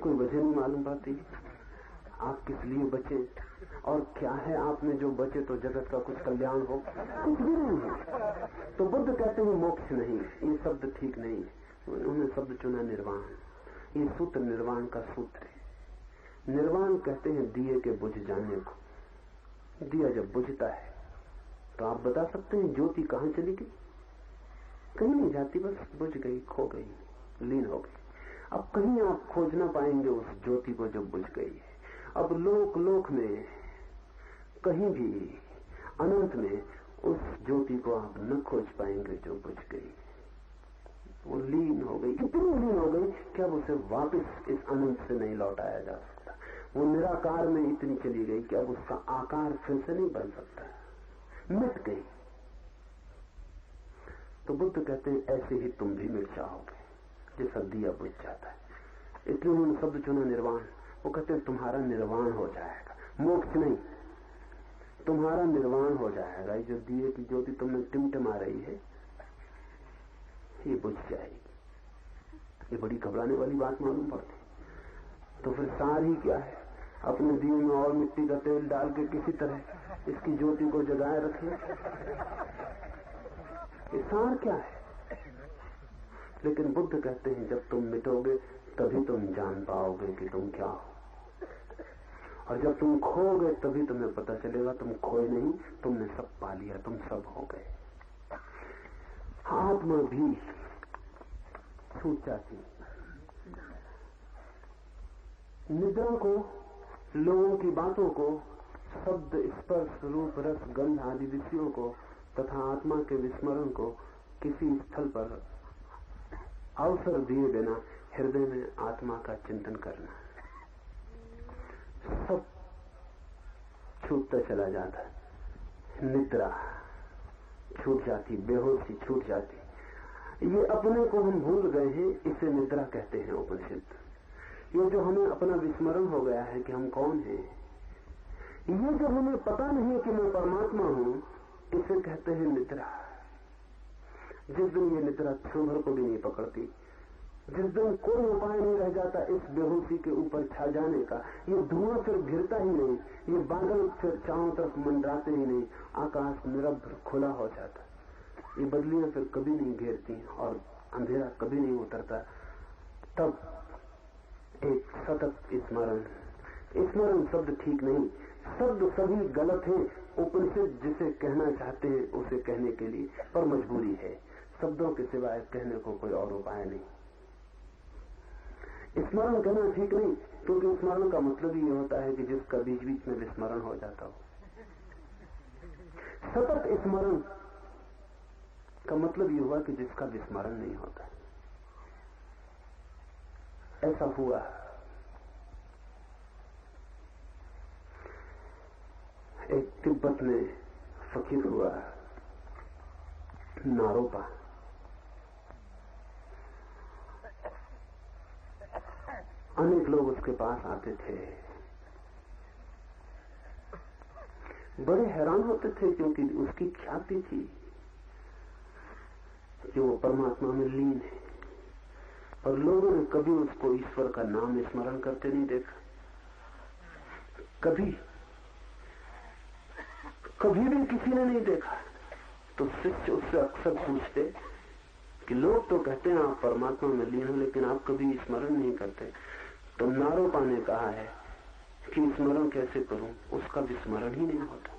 S2: कोई वजह नहीं मालूम पड़ती। आप किस लिए बचे और क्या है आप में जो बचे तो जगत का कुछ कल्याण हो? कुछ भी नहीं है। तो बुद्ध कहते हैं मोक्ष नहीं, ये शब्द ठीक नहीं है। उन्होंने शब्द चुना निर्वाण। ये सूत्र निर्वाण का सूत्र है। निर्वाण कहते हैं दिए के बुझ जाने को। दिया जब बुझता है तो आप बता सकते हैं ज्योति कहां चली गई? कहीं नहीं जाती, बस बुझ गई, खो गई, लीन हो गई। अब कहीं आप खोज ना पाएंगे उस ज्योति को जो बुझ गई है। अब लोक लोक में कहीं भी अनंत में उस ज्योति को आप न खोज पाएंगे जो बुझ गई। वो लीन हो गई, इतनी लीन हो गई कि अब उसे वापस इस अनंत से नहीं लौटाया जा सकता। वो निराकार में इतनी चली गई कि अब उसका आकार फिर से नहीं बन सकता, मिट गई। तो बुद्ध कहते हैं ऐसे ही तुम भी मिट जाओगे जैसा दिया बुझ जाता है। इसलिए उन्होंने शब्द चुना निर्वाण। वो कहते हैं तुम्हारा निर्वाण हो जाएगा, मोक्ष नहीं, तुम्हारा निर्वाण हो जाएगा। जो दिए की ज्योति तुम्हें टिमटिमा रही है ये बुझ जाएगी। ये बड़ी घबराने वाली बात मालूम पड़ती। तो फिर सार ही क्या है? अपने दिए में और मिट्टी का तेल डाल के किसी तरह इसकी ज्योति को जगाए रखें। ये सार क्या है? लेकिन बुद्ध कहते हैं जब तुम मिटोगे तभी तुम जान पाओगे कि तुम क्या हो, और जब तुम खोगे तभी तुम्हें पता चलेगा तुम खोए नहीं, तुमने सब पा लिया, तुम सब हो गए। आत्मा भी छूट जाती। निद्रा को, लोगों की बातों को, शब्द, स्पर्श, रूप, रस, गंध आदि विषयों को तथा आत्मा के विस्मरण को किसी स्थल पर अवसर दिए बिना हृदय में आत्मा का चिंतन करना, सब छूटता चला जाता है। निद्रा छूट जाती, बेहोशी छूट जाती। ये अपने को हम भूल गए हैं, इसे निद्रा कहते हैं उपनिषद। ये जो हमें अपना विस्मरण हो गया है कि हम कौन हैं, ये जो हमें पता नहीं कि मैं परमात्मा हूं, इसे कहते हैं निद्रा। जिस दिन ये निद्रा क्षण भर को भी नहीं पकड़ती, जिस दिन कोई उपाय नहीं रह जाता इस बेहोशी के ऊपर छा जाने का, ये धुआं फिर गिरता ही नहीं, ये बादल फिर चारों तरफ मंडराते ही नहीं, आकाश निरभ्र खुला हो जाता, ये बदलियां फिर कभी नहीं घेरती और अंधेरा कभी नहीं उतरता, तब एक सतत स्मरण। स्मरण शब्द ठीक नहीं, शब्द सभी गलत है। उपनिषद जिसे कहना चाहते हैं उसे कहने के लिए, पर मजबूरी है, शब्दों के सिवाय कहने को कोई और उपाय नहीं। स्मरण कहना ठीक नहीं, क्योंकि स्मरण का मतलब ये होता है कि जिसका बीच बीच में विस्मरण हो जाता हो। सतत स्मरण का मतलब ये हुआ कि जिसका विस्मरण नहीं होता। ऐसा हुआ। एक तिब्बत में फकीर हुआ नारोपा। अनेक लोग उसके पास आते थे, बड़े हैरान होते थे क्योंकि उसकी ख्याति थी कि वो परमात्मा में लीन है, और लोगों ने कभी उसको ईश्वर का नाम स्मरण करते नहीं देखा। कभी भी किसी ने नहीं देखा। तो शिष्य उससे अक्सर पूछते कि लोग तो कहते हैं आप परमात्मा में लीन हो, लेकिन आप कभी स्मरण नहीं करते। तो नारोपा ने कहा है कि स्मरण कैसे करूं, उसका विस्मरण ही नहीं होता।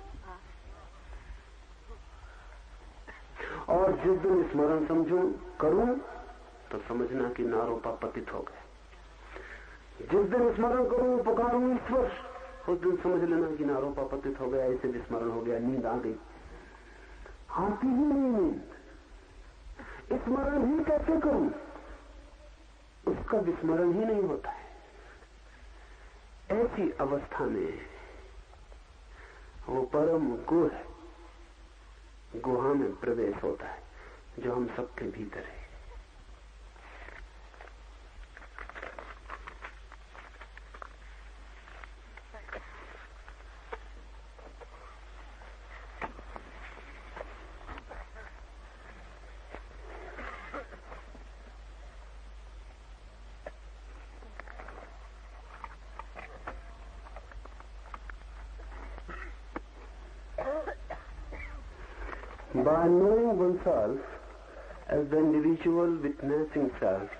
S2: और जिस दिन स्मरण समझूं करूं, तो समझना कि नारोपा पतित हो गए। जिस दिन स्मरण करूं, पुकारूं ईश्वर, उस दिन समझ लेना कि नारोपा पतित हो गया। ऐसे विस्मरण हो गया, नींद आ गई। आती ही नहीं नींद, स्मरण ही कैसे करूं? उसका विस्मरण ही नहीं होता है। ऐसी अवस्था में वो परम गुह गुहा में प्रवेश होता है जो हम सबके भीतर है। By knowing oneself as the individual witnessing self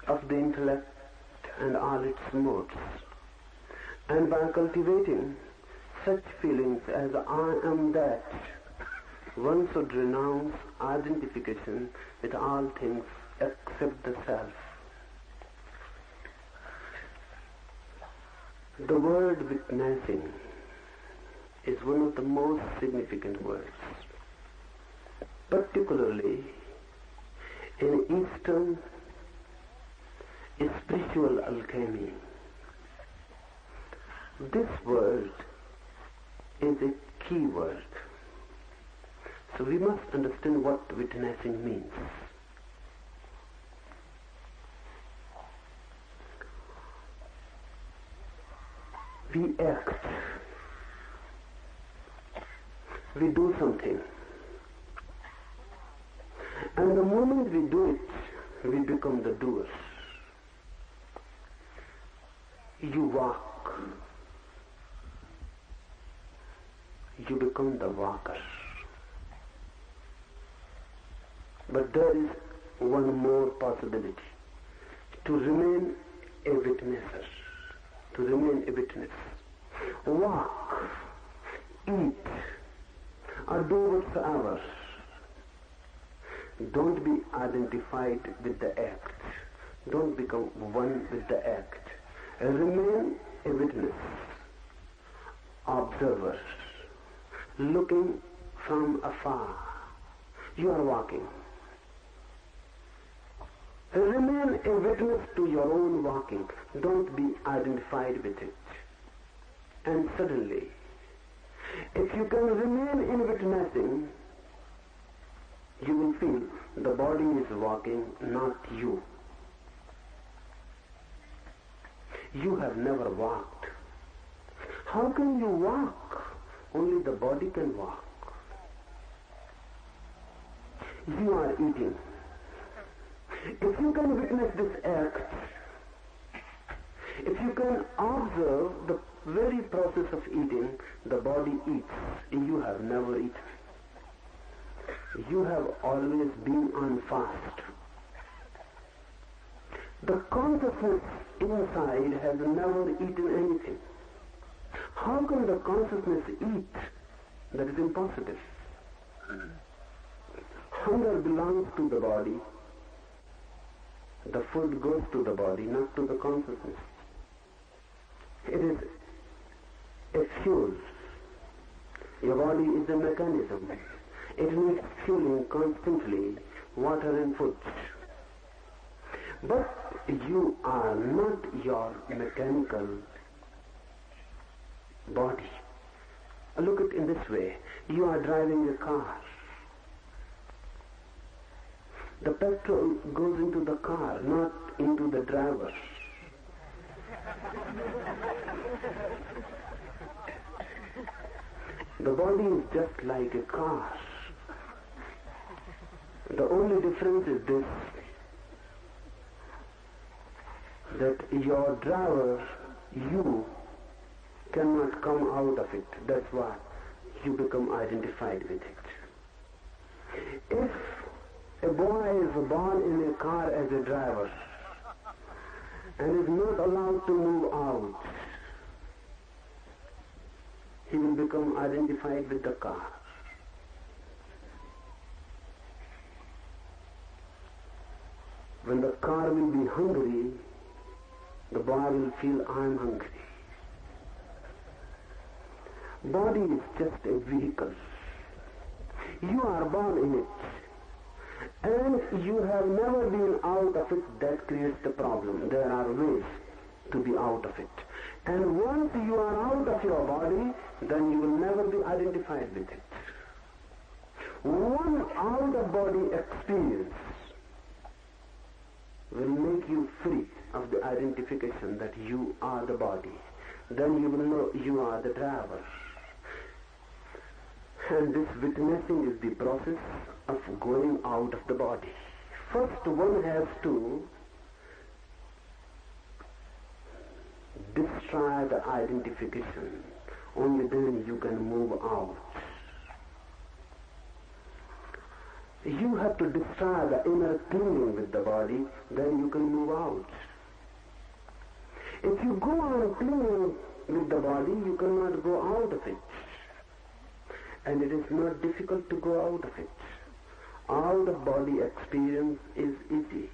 S2: of the intellect and all its modes, and by cultivating such feelings as I am that, one should renounce identification with all things except the self. The word witnessing is one of the most significant words, particularly in Eastern spiritual alchemy. This word is a key word. So we must understand what witnessing means. We act, we do something, and the moment we do it, we become the doers. You walk, you become the walker. But there is one more possibility: to remain a witnesser, to remain a witness. Walk, eat, or do whatsoever. Don't be identified with the act. Don't become one with the act. Remain a witness, observer, looking from afar. You are walking. Remain a witness to your own walking. Don't be identified with it. And suddenly, if you can remain in witnessing, you will feel the body is walking, not you. You have never walked. How can you walk? Only the body can walk. You are eating. If you can witness this act, if you can observe the very process of eating, the body eats. You have never eaten. You have always been on fast. The consciousness inside has never eaten anything. How can the consciousness eat? That is impossible. Hunger belongs to the body. The food goes to the body, not to the consciousness. It is a fuel. Your body is a mechanism. It needs fueling constantly, water and food. But you are not your mechanical body. Look at it in this way. You are driving a car. The petrol goes into the car, not into the driver. The body is just like a car. The only difference is this, that your driver, you, cannot come out of it. That's why you become identified with it. If a boy is born in a car as a driver and is not allowed to move out, he will become identified with the car. When the car will be hungry, the boy will feel, I am hungry. Body is just a vehicle. You are born in it. And you have never been out of it. That creates the problem. There are ways to be out of it. And once you are out of your body, then you will never be identified with it. One out-of-body experience will make you free of the identification that you are the body. Then you will know you are the driver. And this witnessing is the process of going out of the body. First, one has to destroy the identification. Only then you can move out. You have to destroy the inner clinging with the body, then you can move out. If you go on clinging with the body, you cannot go out of it. And it is not difficult to go out of it. Out of body experience is easy.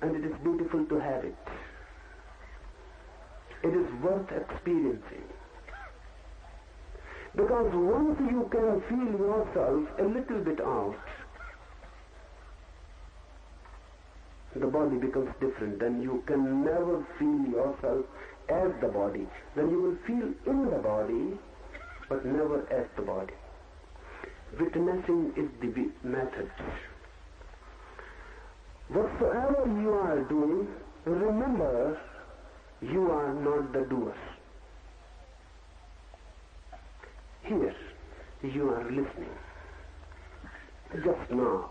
S2: And it is beautiful to have it. It is worth experiencing. Because once you can feel yourself a little bit out, the body becomes different. Then you can never feel yourself as the body. Then you will feel in the body, but never as the body. Witnessing is the method. Whatsoever you are doing, remember, you are not the doer. Here, you are listening. Just now,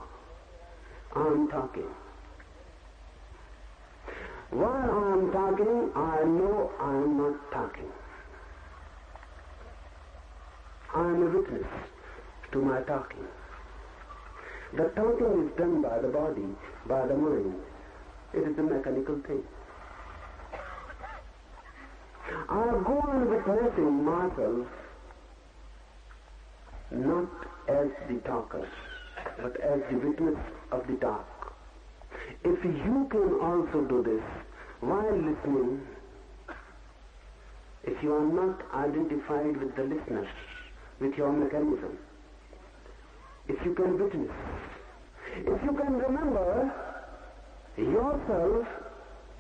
S2: I am talking. While I am talking, I know I am not talking. I am a witness to my talking. The talking is done by the body, by the mind. It is a mechanical thing. I go on witnessing myself not as the talker, but as the witness of the talk. If you can also do this while listening, if you are not identified with the listener, with your mechanism, if you can witness, if you can remember yourself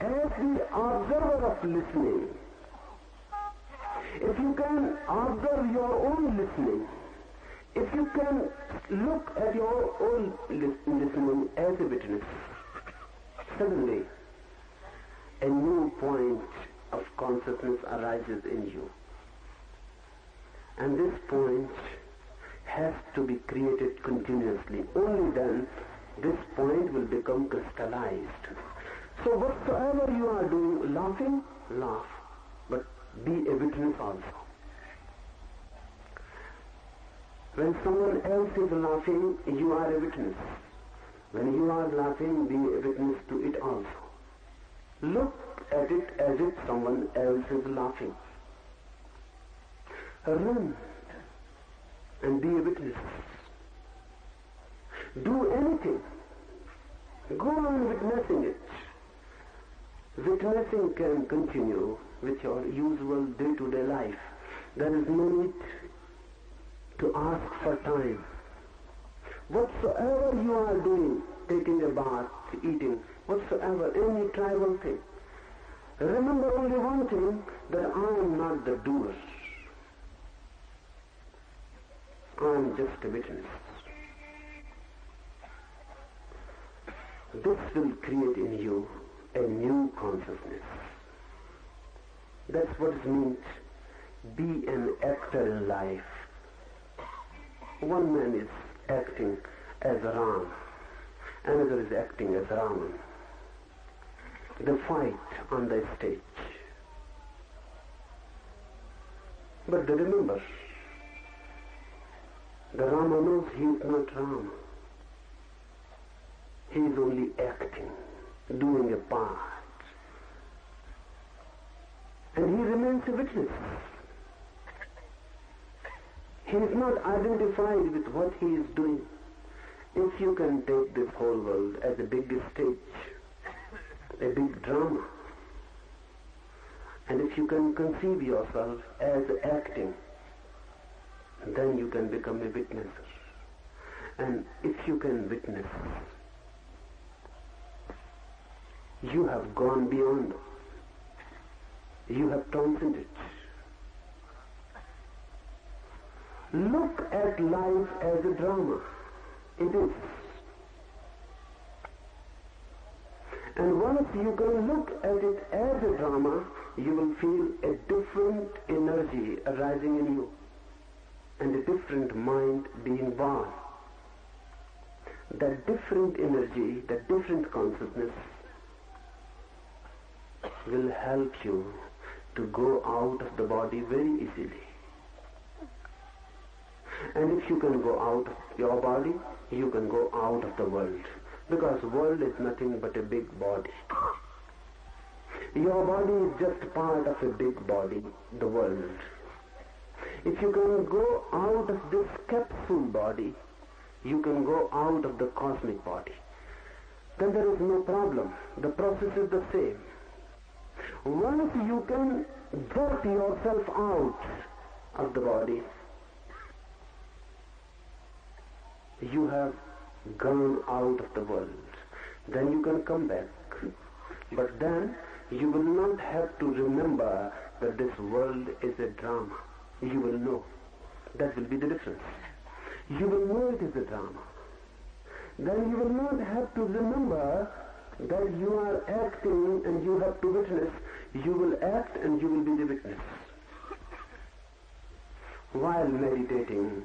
S2: as the observer of listening, if you can observe your own listening, if you can look at your own listening as a witness, suddenly a new point of consciousness arises in you. And this point has to be created continuously. Only then this point will become crystallized. So whatsoever you are doing, laughing, laugh, but be a witness also. When someone else is laughing, you are a witness. When you are laughing, be a witness to it also. Look at it as if someone else is laughing. Run and be a witness. Do anything. Go on witnessing it. Witnessing can continue with your usual day-to-day life. There is no need to ask for time. Whatsoever you are doing, taking a bath, eating, whatsoever, any tribal thing, remember only one thing, that I am not the doer. I am just a witness. This will create in you a new consciousness. That's what it means, be an actor in life. One man is acting as Ram, another is acting as Raman. They fight on the stage. But they remember, the Rama knows he is not Ram. He is only acting, doing a part. And he remains a witness. He is not identified with what he is doing. If you can take this whole world as a big stage, a big drama, and if you can conceive yourself as acting, then you can become a witnesser. And if you can witness, you have gone beyond. You have transcended. Look at life as a drama. It is. And once you can look at it as a drama, you will feel a different energy arising in you and a different mind being born. That different energy, that different consciousness will help you to go out of the body very easily. And if you can go out of your body, you can go out of the world. Because world is nothing but a big body. Your body is just part of a big body, the world. If you can go out of this capsule body, you can go out of the cosmic body. Then there is no problem. The process is the same. Once you can jerk yourself out of the body, you have gone out of the world. Then you can come back. But then you will not have to remember that this world is a drama. You will know. That will be the difference. You will know it is a drama. Then you will not have to remember that you are acting and you have to witness. You will act and you will be the witness. While meditating,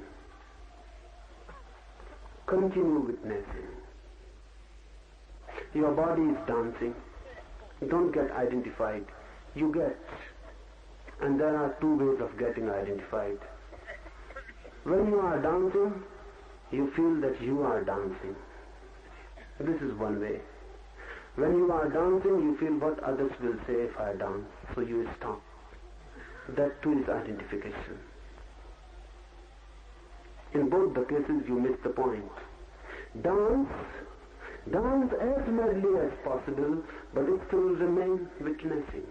S2: continue witnessing. Your body is dancing. Don't get identified. You get. And there are two ways of getting identified. When you are dancing, you feel that you are dancing. This is one way. When you are dancing, you feel what others will say if I dance, so you stop. That too is identification. In both the cases, you miss the point. Dance as madly as possible, but it still remain witnessing.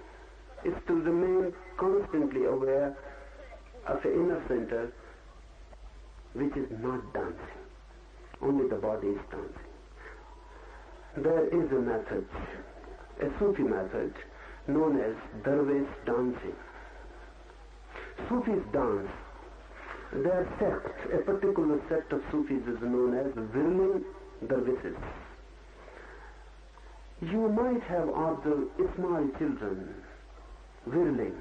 S2: It still remain constantly aware of an inner center which is not dancing. Only the body is dancing. There is a method, a Sufi method, known as Darwish dancing. Sufis dance. Their sect, a particular sect of Sufis is known as whirling dervishes. You might have observed small children whirling,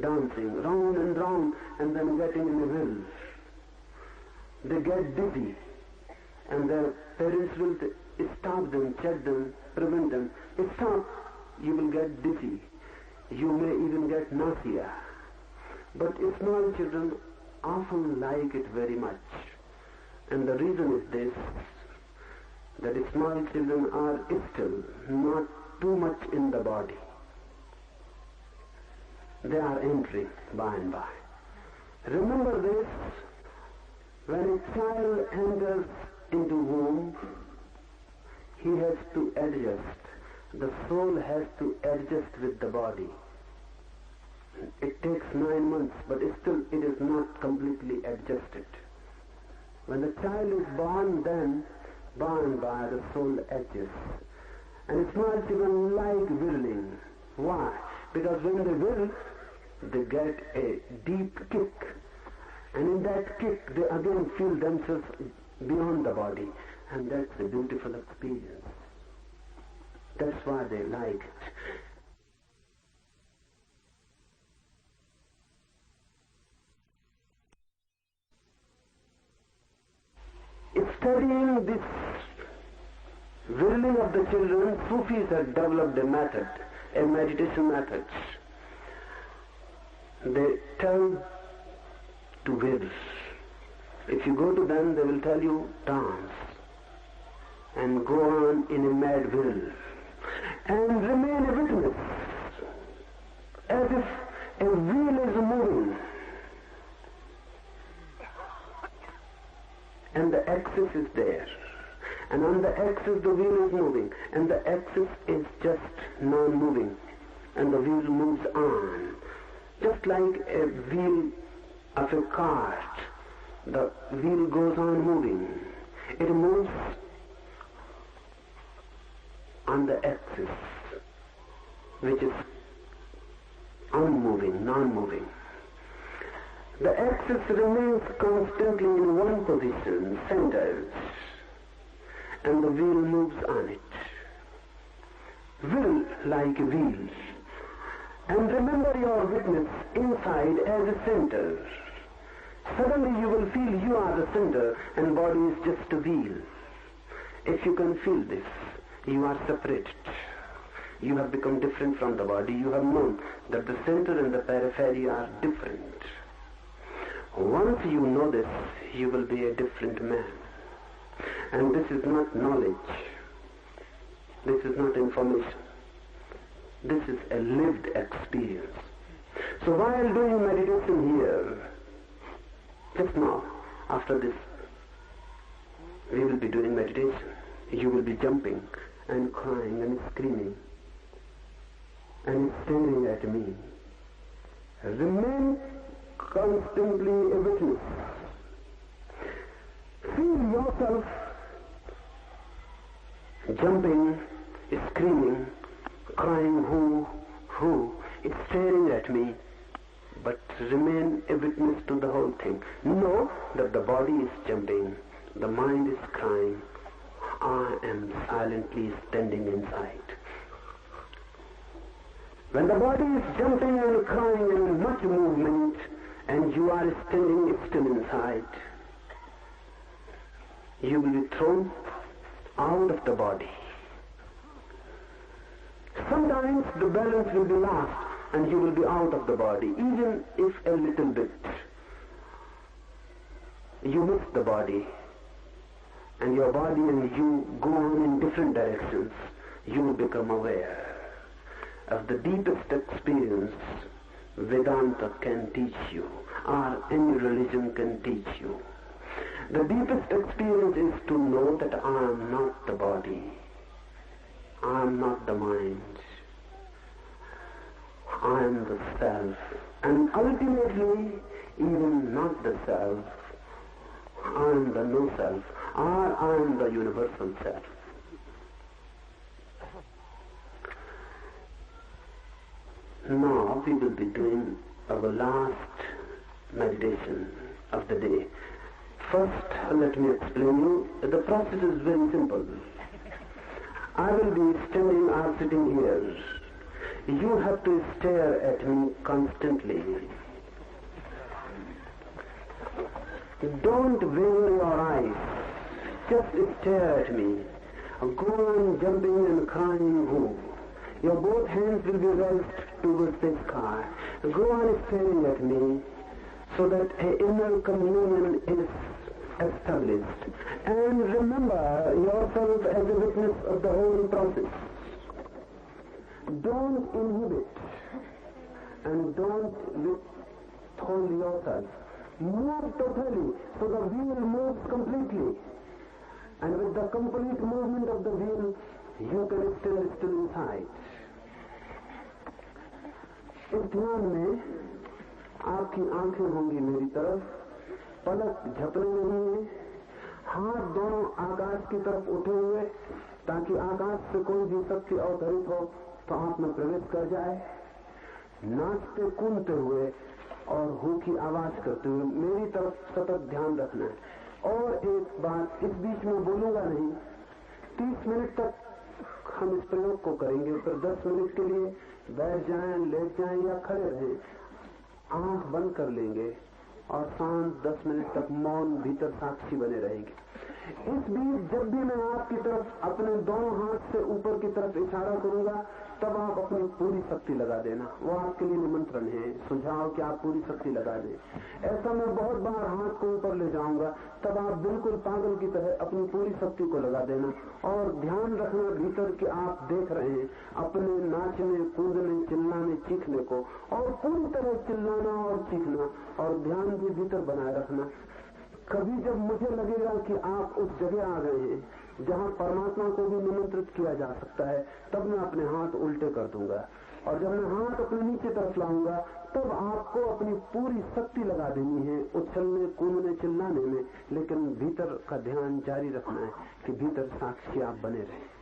S2: dancing round and round and then getting in a whirl. They get dizzy and their parents will stop them, check them, prevent them. Stop, you will get dizzy. You may even get nausea. But small children often like it very much. And the reason is this, that small children are still not too much in the body. They are entering by and by. Remember this, when a child enters into womb, he has to adjust. The soul has to adjust with the body. It takes 9 months, but still it is not completely adjusted. When the child is born, then by and by the soul adjusts. And small children like whirling. Why? Because when they whirl, they get a deep kick. And in that kick, they again feel themselves beyond the body. And that's a beautiful experience. That's why they like it. Studying this whirling of the children, Sufis have developed a method, a meditation method. They tell to whirl. If you go to them, they will tell you dance and go on in a mad whirl and remain a witness as if a wheel is moving. And the axis is there. and on the axis the wheel is moving, and the axis is just non-moving, and the wheel moves on. Just like a wheel of a cart, the wheel goes on moving. It moves on the axis, which is unmoving, non-moving. The axis remains constantly in one position, centered, and the wheel moves on it. Will like wheels. And remember your witness inside as a center. Suddenly you will feel you are the center and body is just a wheel. If you can feel this, you are separated. You have become different from the body. You have known that the center and the periphery are different. Once you know this, you will be a different man. And this is not knowledge. This is not information. This is a lived experience. So while doing meditation here, just now, after this, we will be doing meditation. You will be jumping and crying and screaming and staring at me. Remain constantly a witness. Feel yourself jumping, screaming, crying, who, staring at me, but remain a witness to the whole thing. Know that the body is jumping, the mind is crying, I am silently standing inside. When the body is jumping and crying and much movement, and you are standing still inside, you will be thrown out of the body. Sometimes the balance will be lost and you will be out of the body, even if a little bit. You miss the body, and your body and you go on in different directions. You will become aware of the deepest experience Vedanta can teach you, or any religion can teach you. The deepest experience is to know that I am not the body, I am not the mind, I am the self, and ultimately even not the self, I am the no self, or I am the universal self. Now we will be doing our last meditation of the day. First, let me explain you. The process is very simple. I will be standing or sitting here. You have to stare at me constantly. Don't waver your eyes. Just stare at me. Go on jumping and crying who. Your both hands will be raised towards the sky. Go on staring at me so that an inner communion is established. And remember yourself as a witness of the whole process. Don't inhibit and don't withhold yourself. Move totally so the wheel moves completely. And with the complete movement of the wheel, you can still inside. इस ध्यान में आपकी आंखें होंगी मेरी तरफ, पलक झपने नहीं है, हाथ दोनों आकाश की तरफ उठे हुए ताकि आकाश से कोई भी शक्ति अवतरित हो तो आप में प्रवेश कर जाए। नाचते कूदते हुए और हु की आवाज करते हुए मेरी तरफ सतत ध्यान रखना है। और एक बात, इस बीच में बोलूंगा नहीं। 30 मिनट तक हम इस प्रयोग को करेंगे, फिर 10 मिनट के लिए बैठ जाएं, लेट जाएं या खड़े रहें, आंख बंद कर लेंगे और शांत 10 मिनट तक मौन भीतर साक्षी बने रहेंगे। इस बीच जब भी मैं आपकी तरफ अपने दोनों हाथ से ऊपर की तरफ इशारा करूंगा तब आप अपनी पूरी शक्ति लगा देना। वो आपके लिए निमंत्रण है, सुझाव कि आप पूरी शक्ति लगा दें। ऐसा मैं बहुत बार हाथ को ऊपर ले जाऊंगा, तब आप बिल्कुल पागल की तरह अपनी पूरी शक्ति को लगा देना और ध्यान रखना भीतर कि आप देख रहे हैं अपने नाचने, कूदने, चिल्लाने, चीखने को, और पूरी तरह चिल्लाना और चीखना और ध्यान भी भीतर बनाए रखना। कभी जब मुझे लगेगा कि आप उस जगह आ गए हैं जहां परमात्मा को भी निमंत्रित किया जा सकता है, तब मैं अपने हाथ उल्टे कर दूंगा, और जब मैं हाथ अपने नीचे तरफ लाऊंगा तब आपको अपनी पूरी शक्ति लगा देनी है उछलने, कूदने, चिल्लाने में, लेकिन भीतर का ध्यान जारी रखना है कि भीतर साक्षी आप बने रहें।